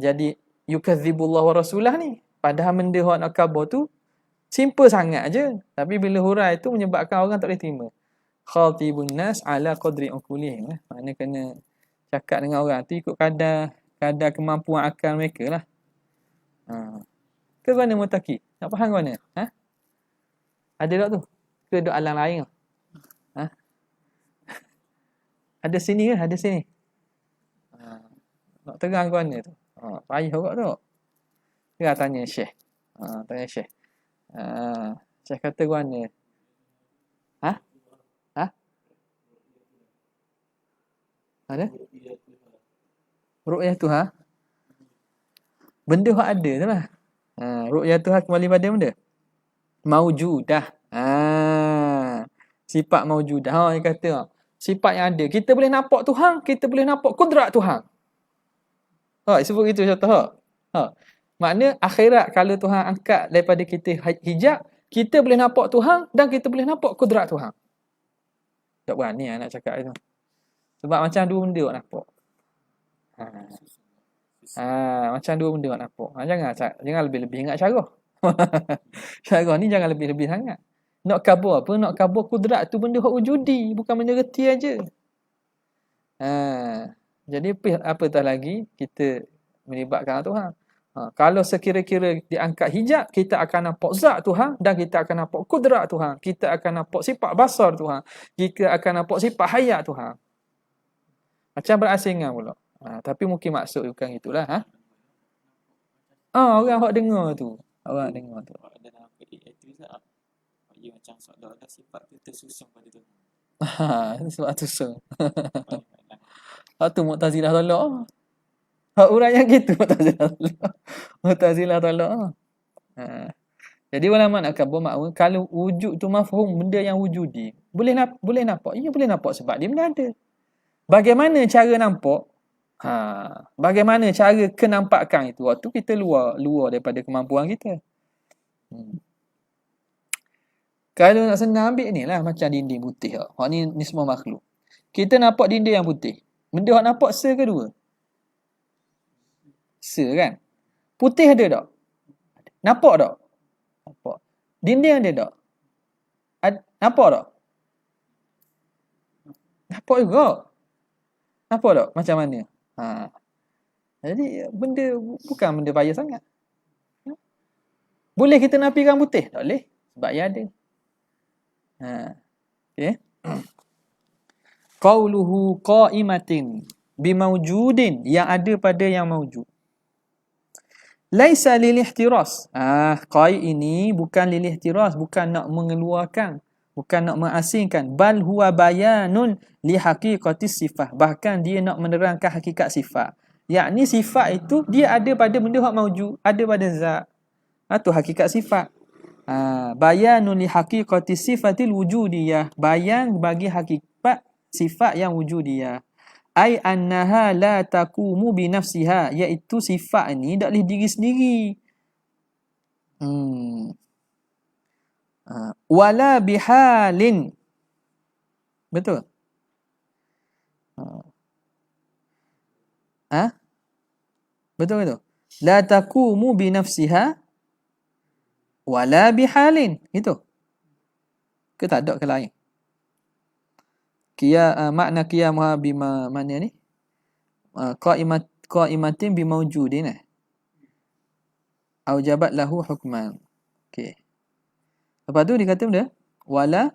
jadi yukadzibullah wa rasulah ni. Padahal benda hak nak khabar tu simple sangat je. Tapi bila hurai tu menyebabkan orang tak boleh terima. Khatibun nas ala qadri uqulihim. Maknanya kena cakap dengan orang tu ikut kadar kemampuan akal mereka lah. Ke mana mutaki? Nak faham ke mana? Ada tak tu? Ke duk alam lain? Ada sini ke? Ada sini. Nak terang ke mana tu? Payah juga tu. Dia tanya Syekh. Tanya Syekh. Syekh kata ke mana? Ada? Ru'yah tu benda yang ada tu lah. Ru'yah tu kembali pada benda maujudah. Sifat maujudah. Dia kata sifat yang ada. Kita boleh nampak Tuhan, kita boleh nampak kudrat Tuhan. Sebut gitu contoh. Makna akhirat kalau Tuhan angkat daripada kita hijab, kita boleh nampak Tuhan dan kita boleh nampak kudrat Tuhan. Tak berani nak cakap itu. Sebab macam dua benda nak nampak. Macam dua benda nak nampak. Jangan lebih-lebih ingat cara. Cara ni jangan lebih-lebih sangat. Nak khabar apa? Nak khabar kudrat tu benda hak wujudi, bukan benda reti aja. Jadi apa tak lagi kita melibatkan Tuhan. Kalau sekira-kira diangkat hijab, kita akan nampak zat Tuhan dan kita akan nampak kudrat Tuhan. Kita akan nampak sifat basar Tuhan. Kita akan nampak sifat hayat Tuhan. Macam berasingan pula. Tapi mungkin maksud bukan itulah. Orang hak dengar tu. Orang dengar tu. Ada dalam PDF tu Ustaz. Dia macam seolah-olah sifat tu tersusun pada tu. Sebab tu so. Banyak-banyak. Hak tu Mu'tazilah tolak. Hak orang yang gitu Mu'tazilah tolak. Mu'tazilah tolak. Ha. Jadi ulama nak kata bermakna kalau wujud tu mafhum benda yang wujudi, boleh nampak. Ya boleh nampak sebab dia benda ada. Bagaimana cara nampak? Bagaimana cara kenampakan itu? Waktu kita luar daripada kemampuan kita. Kalau nak senang ambil ni lah macam dinding putih. Hak ni semua makhluk. Kita nampak dinding yang putih. Benda hak nampak se ke dua? Se kan? Putih ada tak? Nampak tak? Nampak. Dinding ada tak? Nampak tak? Nampak juga. Nampak tak? Macam mana? Jadi benda bukan benda payah sangat. Boleh kita nafikan putih? Tak boleh. Sebab ia ada. Okay. Qauluhu qa'imatin bimawjudin, yang ada pada yang mawjud. Laisa lil ihtiras. Qai' ini bukan lil ihtiras, bukan nak mengeluarkan, bukan nak mengasingkan, bal huwa bayanun li haqiqatis sifah. Bahkan dia nak menerangkan hakikat sifat. Yakni sifat itu dia ada pada benda hak mawjud, ada pada zat. Itu hakikat sifat. Bayanun li haqiqati sifatil wujudiyah, bayan bagi hakikat sifat yang wujudiyah. Ai annaha la taqumu bi nafsiha, iaitu sifat ni tak boleh diri sendiri. Wala bihalin. Betul? Betul. La taqumu bi nafsiha wala bihalin. Itu. Ke tak ada ke lain? Makna qiyamah bima mana ni? Qa'imatin bimawjudin. Aujabat lahu hukman. Okey. Lepas tu dia kata benda wala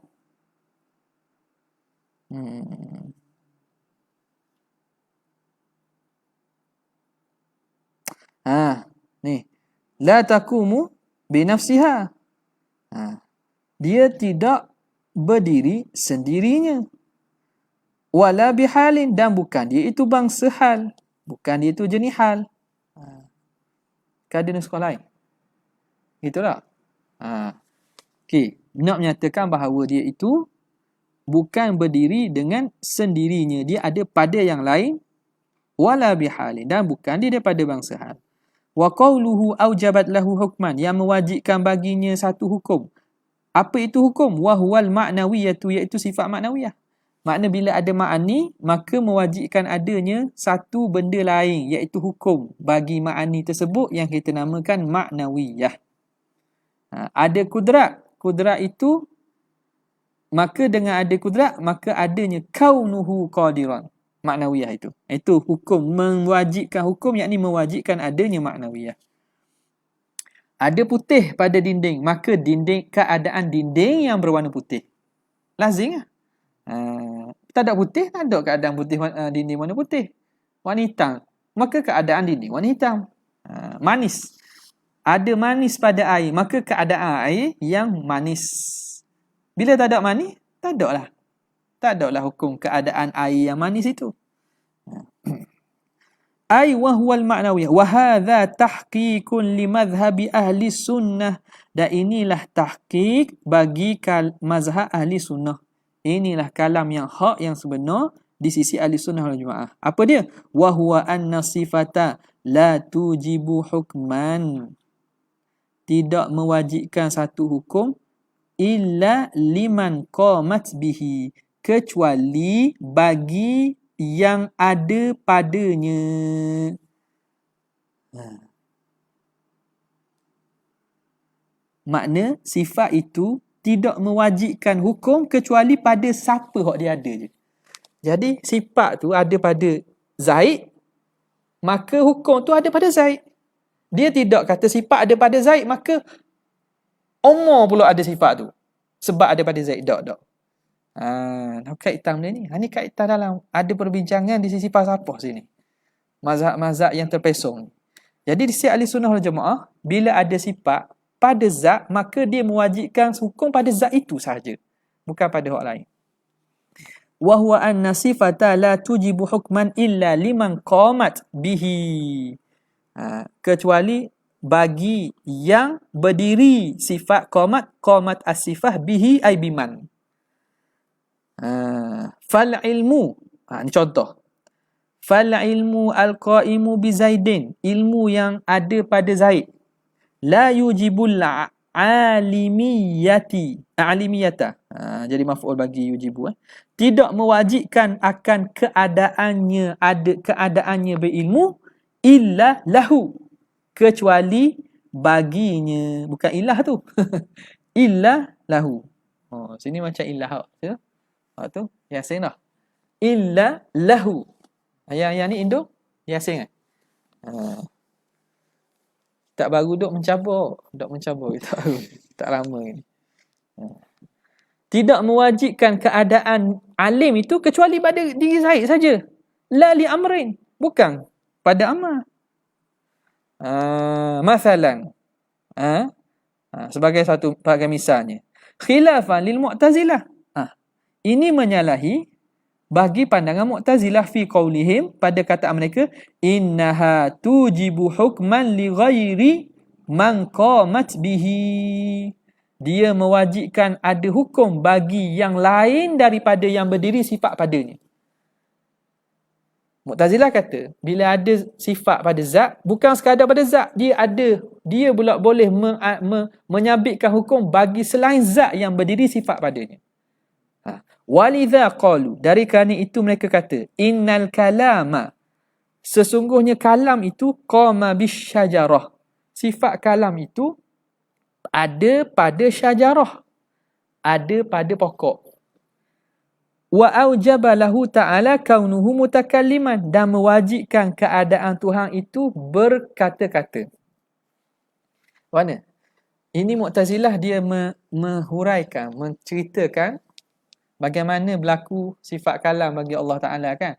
ni la taqumu binafsiha. Dia tidak berdiri sendirinya. Wala bihalin, dan bukan dia itu bangsa hal, bukan dia itu jenis hal. Ada nuskah lain. Itulah. Okey, nak menyatakan bahawa dia itu bukan berdiri dengan sendirinya, dia ada pada yang lain. Wala bihalin, dan bukan dia daripada bangsa hal. Wa qawluhu aujabat lahu hukman, yang mewajibkan baginya satu hukum. Apa itu hukum? Wa huwal ma'nawiyatu, iaitu sifat maknawiyah. Makna bila ada ma'ani, maka mewajibkan adanya satu benda lain, iaitu hukum bagi ma'ani tersebut yang kita namakan ma'nawiyah. Ada kudrat. Kudrat itu, maka dengan ada kudrat, maka adanya kaunuhu qadiran. Ma'nawiyah itu. Itu hukum, mewajibkan hukum, yakni mewajibkan adanya ma'nawiyah. Ada putih pada dinding, maka keadaan dinding yang berwarna putih. Lazim lah. Tak ada putih, tak ada keadaan putih dinding warna putih. Warna hitam, maka keadaan dinding warna hitam. Manis. Ada manis pada air, maka keadaan air yang manis. Bila tak ada manis, tak ada lah hukum keadaan air yang manis itu. Ai wa huwal ma'nawiyah wa hadza tahqiqun li madhhabi ahli sunnah, dan inilah tahqiq bagi mazhab ahli sunnah. Inilah kalam yang hak, yang sebenar di sisi ahli sunnah wal jamaah. Apa dia? Wa huwa anna sifata la tujibu hukman, tidak mewajibkan satu hukum illa liman qamat bihi, kecuali bagi yang ada padanya. Makna sifat itu tidak mewajibkan hukum kecuali pada siapa hak dia ada je. Jadi sifat tu ada pada Zaid, maka hukum tu ada pada Zaid. Dia tidak kata sifat ada pada Zaid, maka Umar pula ada sifat tu sebab ada pada Zaid. Tak. Kaitan dia ni. Ni kaitan dalam ada perbincangan di sisi falsafah sini. Mazhab-mazhab yang terpesong. Jadi di sisi ahli sunnah wal jamaah, bila ada sifat, pada zat, maka dia mewajibkan hukum pada zat itu sahaja, bukan pada hak lain. Wa huwa anna sifata la tujibu hukman illa liman qamat bihi. Kecuali bagi yang berdiri sifat qamat as-sifah bihi ay biman. Fal ilmu, ni contoh. Fal ilmu al-qaimu bi Zaidin, ilmu yang ada pada Zaid, la yujibul alimiyata. Jadi maf'ul bagi yujibu. Tidak mewajibkan akan keadaannya berilmu illa lahu, kecuali baginya. Bukan ilah tu. Illa lahu. Sini macam ilah. Tu Yasin dah. Illa lahu. Yang ni Indo Yasin kan? Tak baru duk mencabar kita tak lama ni. Tidak mewajibkan keadaan alim itu kecuali pada diri Zaid saja. La li amrin, bukan pada amal. Masalan, sebagai misalnya, khilafan lil Mu'tazilah. Ini menyalahi bagi pandangan Mu'tazilah fi qaulihim, pada kataan mereka, innaha tujibu hukman li ghairi man qamat bihi. Dia mewajibkan ada hukum bagi yang lain daripada yang berdiri sifat padanya. Mu'tazilah kata, bila ada sifat pada zat, bukan sekadar pada zat, dia pula boleh menyabitkan hukum bagi selain zat yang berdiri sifat padanya. Walidha qalu, dari kerana itu mereka kata, innal kalama, sesungguhnya kalam itu qama bisyajarah. Sifat kalam itu ada pada syajarah, ada pada pokok. Wa aujaba lahu ta'ala kaunuhu mutakalliman, dan mewajibkan keadaan Tuhan itu berkata-kata. Mana? Ini Mu'tazilah dia menghuraikan, menceritakan bagaimana berlaku sifat kalam bagi Allah Ta'ala kan.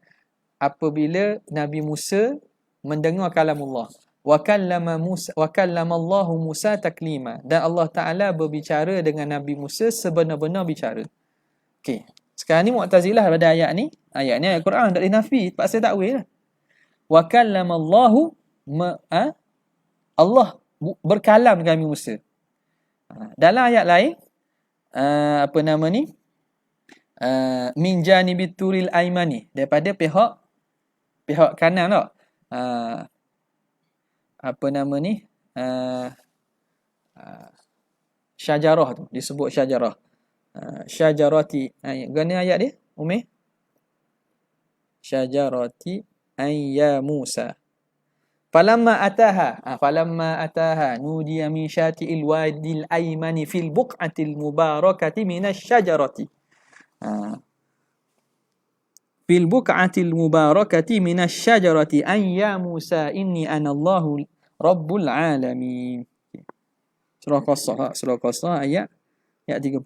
Apabila Nabi Musa mendengar kalamullah. Wa kallama Allahu Musa taklima. Dan Allah Ta'ala berbicara dengan Nabi Musa sebenar-benar bicara. Okey. Sekarang ni Mu'tazilah pada ayat ni ayat Quran tak dinafi, paksa takwil lah. Wa kallama Allahu Allah berkalam dengan Nabi Musa. Dalam ayat lain min janibit turil aimani, daripada pihak kanan tak? Syajarah tu disebut syajarah. Syajarati, gana ayat dia Umi? Syajarati ayya Musa. Falamma ataha nudiya min syati'il wadil aymani fil buq'atil mubarakati minasy syajarati. Fil buq'atil mubarakati minasy syajarati ayya Musa inni anallahu rabbul alamin. Surah Qasas ayat 30.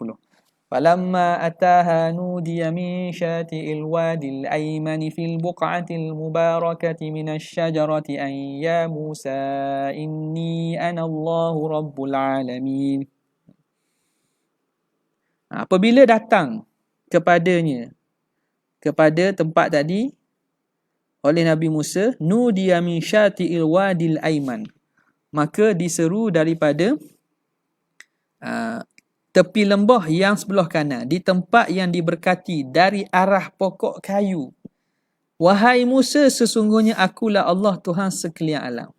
Falamma ataha nudiya min syati'il wadil aymani fil buq'atil mubarakati minasy syajarati ayya Musa inni anallahu rabbul alamin. Apabila datang kepadanya, kepada tempat tadi oleh Nabi Musa, nudiya min syati'il wadil ayman, maka diseru daripada tepi lembah yang sebelah kanan, di tempat yang diberkati dari arah pokok kayu. Wahai Musa, sesungguhnya akulah Allah Tuhan sekalian alam.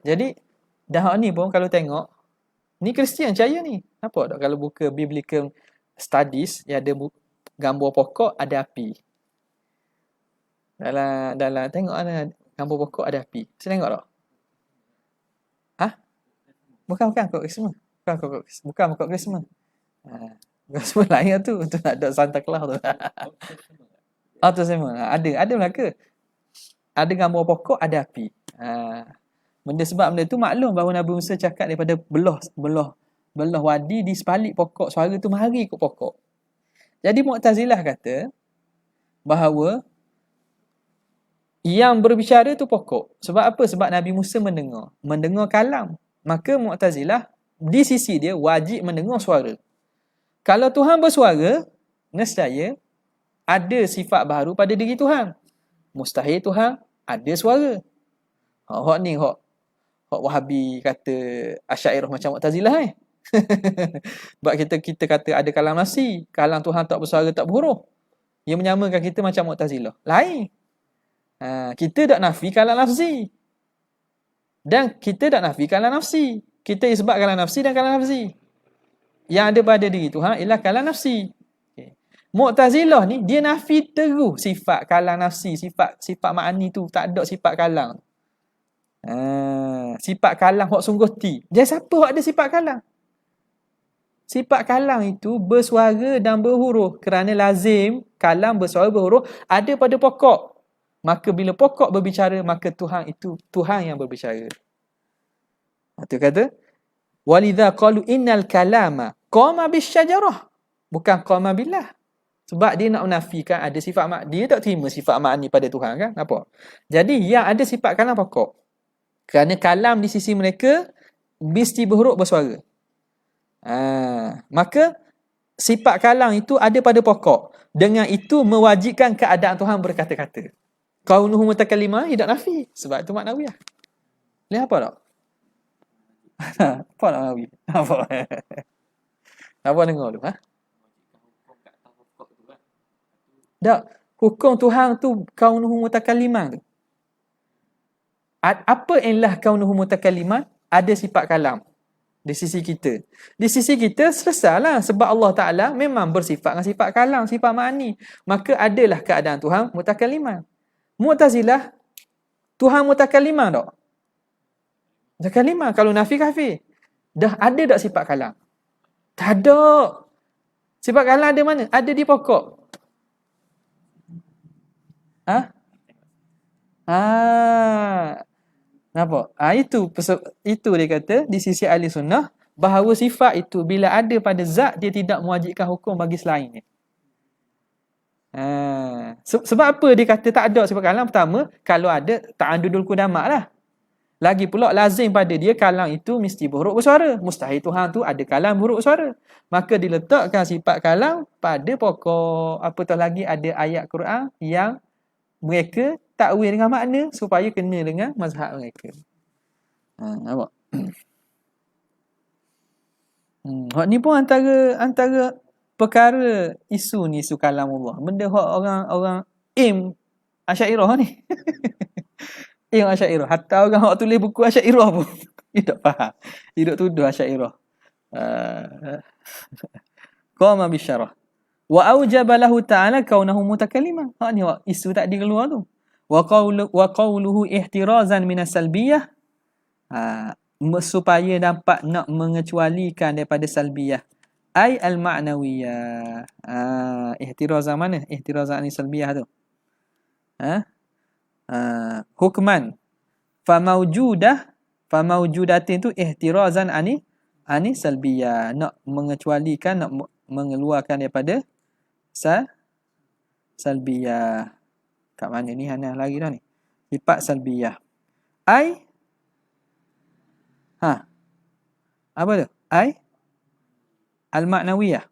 Jadi dah ni pun kalau tengok, ni Kristian percaya ni. Nampak tak kalau buka biblical studies, ya ada gambar pokok ada api. Dalam tengok ada gambar pokok ada api. Saya tengok tak? Bukan kok Christmas. Bukan kok Christmas. Christmas lain tu. Tu nak ada Santa Claus tu. Tu sama. Ada Melaka. Ada gambar pokok ada api. Sebab benda tu maklum bahawa Nabi Musa cakap daripada belah wadi di sebalik pokok. Suara tu mari ikut pokok. Jadi Mu'tazilah kata bahawa Yang berbicara tu pokok. Sebab apa? Sebab Nabi Musa mendengar kalam. Maka Mu'tazilah di sisi dia wajib mendengar suara. Kalau Tuhan bersuara, nescaya ada sifat baru pada diri Tuhan. Mustahil Tuhan ada suara. Hak ni hak Wahabi kata Asy'ariyah macam Mu'tazilah Sebab kita kata ada kalam nafsi, kalam Tuhan tak bersuara, tak berhuruf. Ia menyamakan kita macam Mu'tazilah. Lain. Kita tak nafi kalam nafsi. Dan kita tak nafi kalam nafsi. Kita isbat kalam nafsi dan kalam nafsi. Yang ada pada diri Tuhan ialah kalam nafsi. Okay. Mu'tazilah ni dia nafi terus sifat kalam nafsi, sifat ma'ani tu, tak ada sifat kalam. Sifat kalam hak sungguh ti. Dia siapa hak ada sifat kalam? Sifat kalam itu bersuara dan berhuruf. Kerana lazim kalam bersuara berhuruf ada pada pokok. Maka bila pokok berbicara, maka Tuhan itu Tuhan yang berbicara. Itu kata walidha qalu innal kalama qama bisyajarah, bukan qama billah. Sebab dia nak menafikan ada sifat dia tak terima sifat ma'ani pada Tuhan kan? Nampak? Jadi yang ada sifat kalam pokok. Kerana kalam di sisi mereka mesti berhuruf bersuara. Maka sifat kalam itu ada pada pokok. Dengan itu mewajibkan keadaan Tuhan berkata-kata. Kaunuhu mutakallimah tidak nafi. Sebab itu maknawiyah. Lihat apa tak? Apa nak nafi? Apa? Apa dengar tu? Tak. Hukum Tuhan tu kaunuhu mutakallimah tu. Apa ialah kaunuhu mutakallimah? Ada sifat kalam. Di sisi kita. Di sisi kita selesailah. Sebab Allah Ta'ala memang bersifat dengan sifat kalam, sifat ma'ani. Maka adalah keadaan Tuhan mutakallimah. Mu'tazilah, Tuhan mutakallimah tak? Mutakallimah. Kalau nafi kafir. Dah ada tak sifat kalam? Tak ada. Sifat kalam ada mana? Ada di pokok. Nampak? Itu dia kata di sisi ahli sunnah bahawa sifat itu bila ada pada zat dia tidak mewajibkan hukum bagi selainnya. Sebab apa dia kata tak ada sifat kalam? Pertama, kalau ada ta'addudul qudamak lah. Lagi pula lazim pada dia kalam itu mesti berhuruf bersuara. Mustahil Tuhan tu ada kalam berhuruf bersuara. Maka diletakkan sifat kalam pada pokok. Apatah lagi ada ayat Quran yang mereka takwil dengan makna supaya kena dengan mazhab mereka. Nampak? Hak ni pun antara perkara isu ni, isu kalamullah. Benda hak orang aim Asy'ariyah ni. Aim Asy'ariyah. Hatta orang hak tulis buku Asy'ariyah pun dia tak faham. Dia duk tuduh Asy'ariyah. Qama bisyarah. Wa aujaba lahu ta'ala kaunahu mutakalliman. Hak ni isu tak dikeluar tu. Wa qawluhu ihtirazan minas salbiyah. Supaya dapat nak mengecualikan daripada salbiyah. Ai al-ma'nawiyah. Ihtirazan mana? Ihtirazan ni salbiyah tu. Hukman. Famaujudatin tu ihtirazan ani salbiyah. Nak mengecualikan, nak mengeluarkan daripada salbiyah. Kat mana ni? Hana lagi dah ni. Sifat salbiyah. Ai apa tu? Ai al-ma'nawiyah.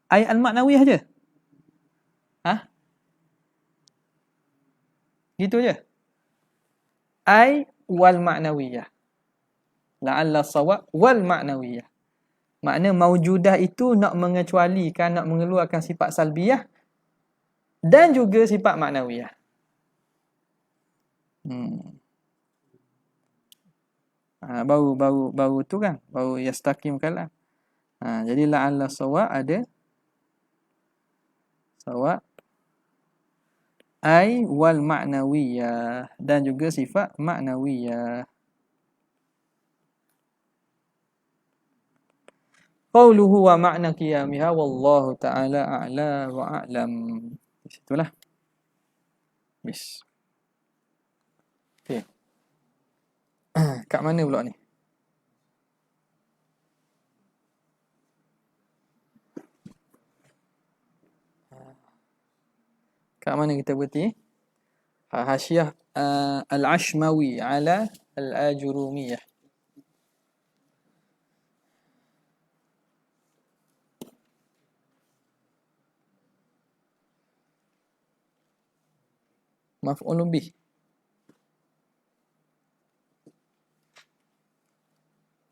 Ai al-ma'nawiyah je. Gitu je. Ai wal ma'nawiyah. La'alla sawab wal ma'nawiyah. Makna maujudah itu nak mengecualikan, nak mengeluarkan sifat salbiyah dan juga sifat ma'nawiyah. Baru tu kan, baru yastaqim kalam. Jadi la'alla sawab ada sawab ai wal ma'nawiyah dan juga sifat ma'nawiyah. Qauluhu wa ma'na qiyamiha wallahu ta'ala a'la wa a'lam. Di situlah. Bis. Okey. Kat mana pula ni? Kat mana kita berhenti? Hasyiah Al-Ashmawi ala Al-Ajurumiyah. Maf'ulun bih.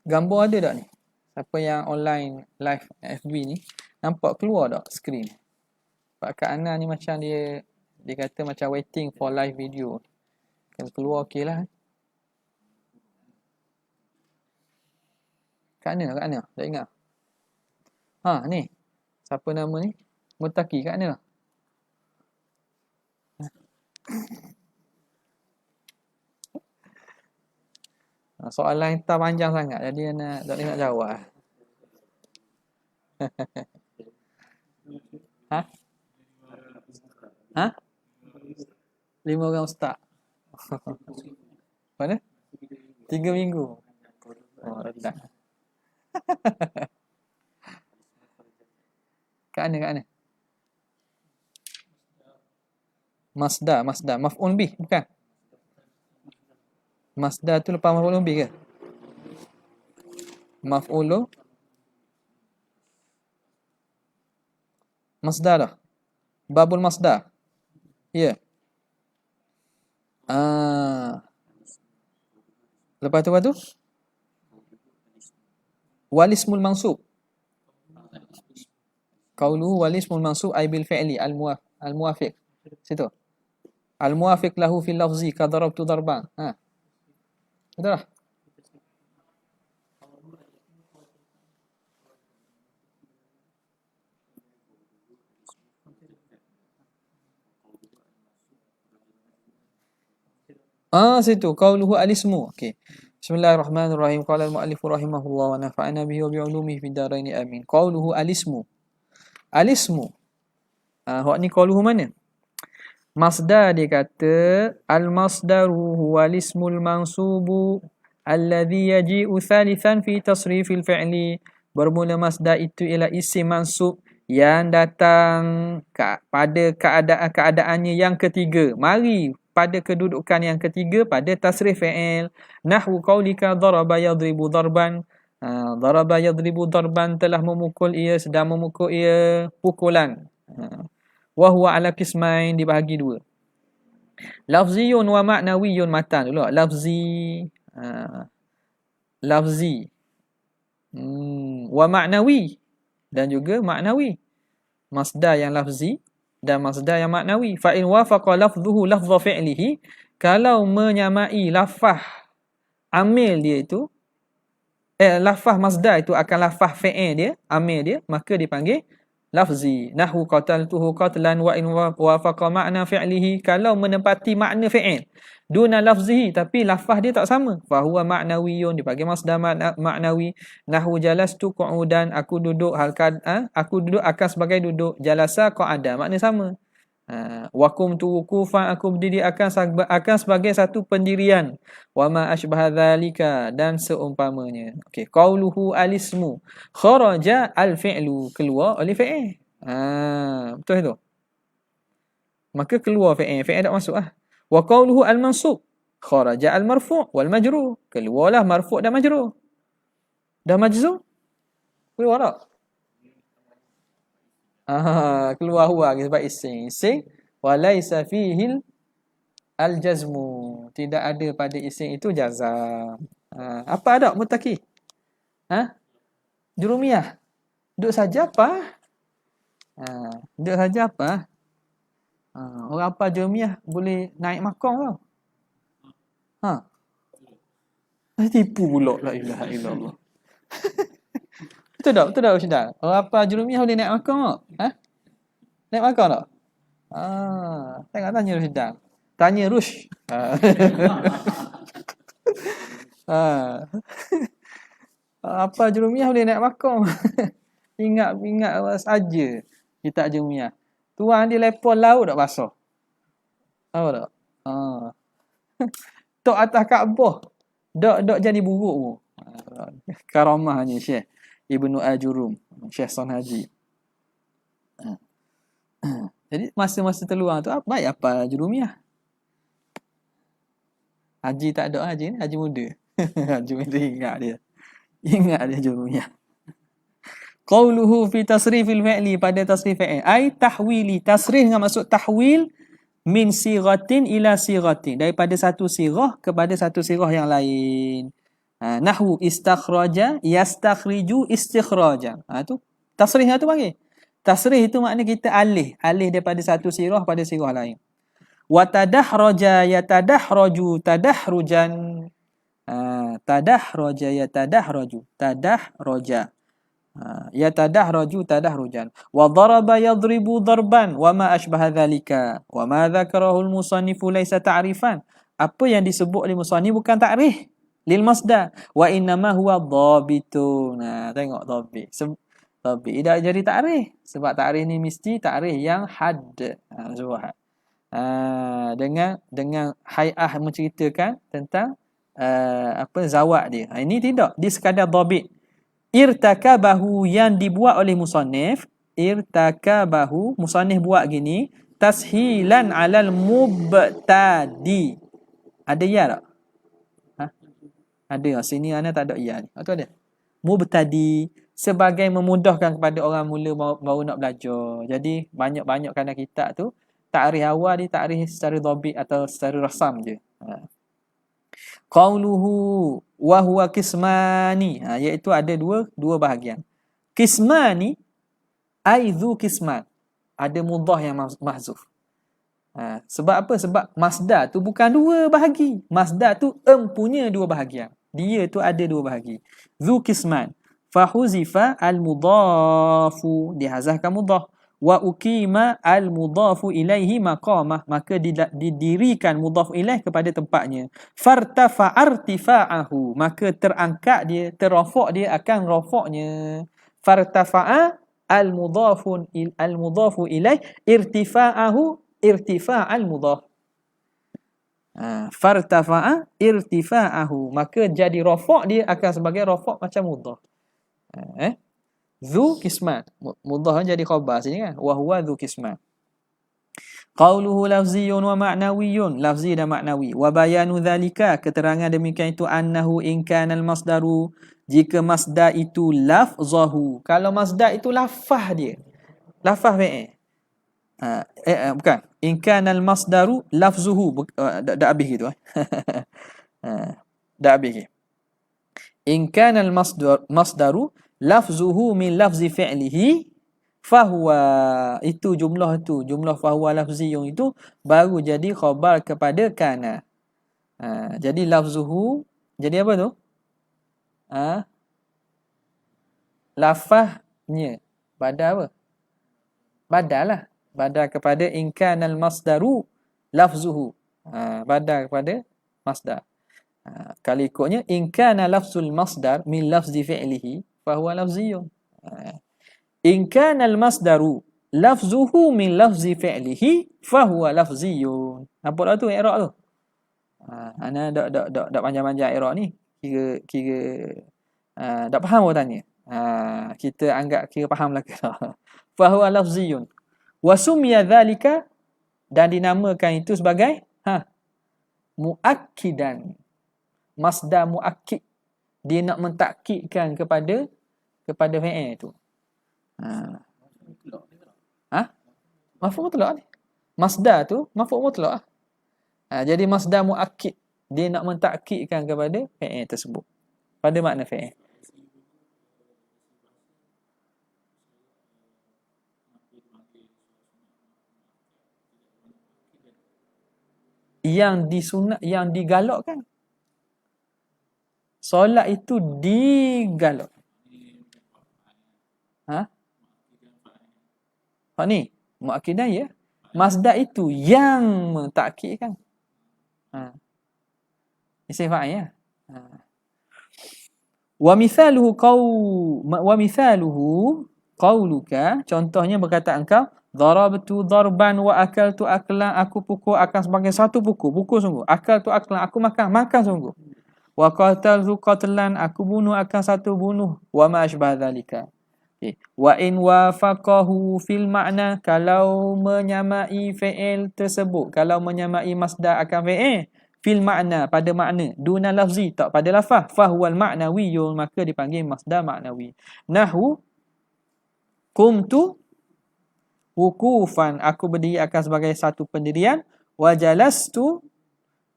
Gambar ada tak ni? Siapa yang online live FB ni, nampak keluar tak skrin? Pak Kak Ana ni macam dia kata macam waiting for live video. Kalau keluar okey lah. Kak Ana, tak ingat. Ha ni. Siapa nama ni? Mutaki, Kak Ana. Soalan kita panjang sangat, jadi Ana tak boleh nak jawab. Ha? Ha? 5 orang ustaz. Mana? 3 minggu. Oh, rendah. Kat mana? Masdar. Maf'ul bih, bukan? Masdar tu lepas maf'ul bih ke? Maf'ul masdar dah. Babul masdar. Ya. Lepas tu walismul mansub. Qauluhu walismul mansub ay bil fi'li al-muwafiq. Situ. Al-muwafiq lahu fil lafzi ka darabtu darban. Ha. Betul lah. Situ qauluhu alismu. Okey. Bismillahirrahmanirrahim. Qala al-mu'allif rahimahullah wa nafa'ana bihi wa bi 'ulumihi fid dharain amin. Qauluhu alismu. Hak ni qauluhu mana? Masdar dia kata al-masdaru huwa al-ismul mansubu alladhi yaji'u thalithan fi tasrifil fi'li. Bermula masdar itu ialah isim mansub yang datang pada keadaannya yang ketiga. Mari pada kedudukan yang ketiga pada tasrif fi'il. Nahwu qaulika daraba yadribu darban. Daraba yadribu darban telah memukul ia, sedang memukul ia pukulan. Wa huwa ala qismain, dibahagi dua. Lafziyun wa ma'nawiyun. Matan dulu. Lafzi. Wa ma'nawi, dan juga ma'nawi. Masdar yang lafzi dan masdar yang maknawi. Fa in wafaqa lafdhuhu lafdha fi'lihi, kalau menyamai lafaz amil dia itu, lafaz masdar itu akan lafaz fi'il dia, amil dia, maka dipanggil lafzi. Nahwu qataltuhu qatlan wa in wafaqa ma'na fi'lihi, kalau menepati makna fi'il duna lafzihi, tapi lafaz dia tak sama, fa huwa ma'nawiyun, dipanggil masdar maknawi. Nahwu jalastu qu'udan, aku duduk akan sebagai duduk. Jalasa qa'ada, makna sama. Wa qumtu wuqufan, aku berdiri akan sebagai satu pendirian. Wa ma ashbaha dzalika, dan seumpamanya. Okey, qauluhu alismu kharaja al-fi'lu, keluar oleh fi'il. Betul itu. Maka keluar fi'il tak masuk ah. Wa qauluhu al-mansub kharaja al-marfu' wal majrur, keluarlah marfu' dan majrur. Dah majzum? Keluar tak? Keluar huwa sebab isim wa laisa fihi al-jazmu, tidak ada pada isim itu jazam. Apa ada mutaki? Jurumiyah. Duduk saja apa? Duduk saja apa? Orang apa jurumiyah boleh naik makam tau. Tipu pula, la ilaha illallah. Betul tak Ustaz? Orang apa jurumiyah boleh naik makam tak? Naik makam tak? Tanya Ustaz. Tanya Rush. Apa jurumiyah boleh naik makam? Ingat saja kitab jurumiyah. Tuan dia lepon laut tak basah. Tahu tak? Tok atas Kaabah. Dok jadi buruk pun. Karamahnya Syekh Ibnu Ajurum, Syekh Son Haji. Jadi masa-masa terluang tu baik apa Jurumiyah. Haji tak ada haji ni, haji muda. Haji muda ingat dia. Ingat dia Jurumiyah. Qauluhu fi tasrifil fi'li, pada tasrif fi'il. Ai tahwili. Tasrif dengan maksud tahwil min sighatin ila sighatin. Daripada satu sirah kepada satu sirah yang lain. Nahwu istakhraja yastakhriju istikhrajan. Tu tasrih tu panggil. Tasrih itu makna kita alih daripada satu sirah pada sirah lain. Wa tadahraja yatadahraju tadahrujan. Tadahraja yatadahraju tadahraja. Yatadahraju tadahrujan. Wa daraba yadribu darban wa ma ashbaha dhalika. Wa ma dzakarahu al-musannifu laysa ta'rifan. Apa yang disebut oleh musannif bukan takrif lil masdar, wa innama huwa dhabitun. Tengok dhabit. Dhabit tidak jadi takrif sebab takrif ni mesti takrif yang had. Zuhad. Dengan hai'ah menceritakan tentang zawat dia. Ini tidak, dia sekadar dhabit. Irtakabahu, yang dibuat oleh musannif. Irtakabahu, musannif buat gini, tashilan alal mubtadi. Ada ya tak? Ada. Sini ana tak ada ya ni. Atau ada? Mubtadi, sebagai memudahkan kepada orang mula baru nak belajar. Jadi banyak-banyak kerana kitab tu takrif awal dia takrif secara dhabit atau secara rasam je. Qauluhu wa huwa qismani, iaitu ada dua bahagian. Qismani ai dzu qisman, ada mudhaf yang mahzuf. Sebab apa? Sebab masdar tu bukan dua bahagi. Masdar tu empunya dua bahagian. Dia tu ada dua bahagi. Dzu qisman. Fahuzifa al-mudhafu, dihazafkan mudhaf. Wa uqima al-mudhafu ilaihi maqamah, maka didirikan mudhaf ilaih kepada tempatnya. Fartafa artifa'ahu, maka terangkat dia, terrafaq dia akan rafaqnya. Fartafa'a al-mudhafu ilaih irtifa'ahu irtifa'al mudhaf. Fartafa'a irtifa'ahu, maka jadi rafaq dia akan sebagai rafaq macam mudhaf. Dzu qisman, mudhaf jadi khabar sini kan, wa huwa dzu qisman. Qauluhu lafziyun wa ma'nawiyyun, lafzi dan maknawi. Wa bayanu dzalika, keterangan demikian itu, annahu in kana al-masdaru, jika masdar itu lafzahu, kalau masdar itu lafaz dia, lafaz fi'il. Bukan, in kana al-masdaru lafzuhu, dah habis gitu dah habis. In kana al-masdaru lafzuhu min lafzi fi'lihi fahuwa, itu jumlah fahuwa lafziyun itu baru jadi khabar kepada kana. Jadi lafzuhu jadi apa tu? Lafaznya badal apa? Badal lah. Badal kepada in kana al-masdaru lafzuhu. Badal kepada masdar. Kalau ikutnya in kana lafzul masdar min lafzi fi'lihi fahuwa lafziyun. In kana al-masdaru lafzuhu min lafzi fi'lihi fahuwa lafziyun. Nampak tak tu i'rab tu? Ana dak panjang-panjang i'rab ni. Kira dak faham orang tanya. Kita anggap kira fahamlah ke. Fahuwa lafziyun. Wa sumiya dzalika, dan dinamakan itu sebagai muakkidan. Masdar muakkid, dia nak mentakkidkan kepada fi'il tu. Maf'ul mutlaq ni. Masdar tu maf'ul mutlaq. Jadi masdar muakkid, dia nak mentakkidkan kepada fi'il tersebut, pada makna fi'il. Yang disunat, yang digalakkan. Solat itu digalak. Ni muakkidan ya. Masdar itu yang mentakkidkan. Isim fa'il ya. Wa mithaluhu qauluka, contohnya berkata engkau, darabtu darban wa akaltu aklan, aku pukul akan sebagai satu pukul sungguh. Akaltu aklan, aku makan sungguh. Wa qataltu qatlan, aku bunuh akan satu bunuh. Wa ma ashbah dzalika. Okay. Wa in wafaqahu fil makna, kalau menyamai fi'il tersebut, kalau menyamai masdar akan fi'il fil makna, pada makna, duna lafzi, tak pada lafaz, fahuwal ma'nawiyun, maka dipanggil masdar maknawi. Nahwu qumtu wukufan, aku berdiri akan sebagai satu pendirian, wa jalastu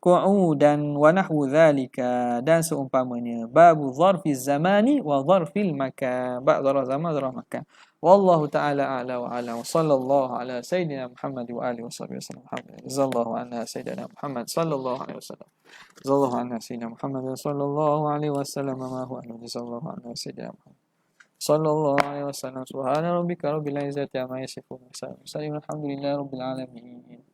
qu'udan wa nahwu dhalika, dan seumpamanya. Babu zarfiz zamani wa zarfil makan, bab zarf zaman zarf makan. Wallahu ta'ala a'la wa ala, wa sallallahu ala sayyidina Muhammad wa alihi wa sahbihi wasallam. Jazallahu anna sayyidina Muhammad sallallahu alaihi wasallam. Jazallahu anna sayyidina Muhammad sallallahu alaihi wasallam ma huwa anhu. Jazallahu anna sayyidina Muhammad sallallahu alaihi wasallam. Subhana rabbika rabbil izzati amma yasifun. Alhamdulillahi rabbil alamin.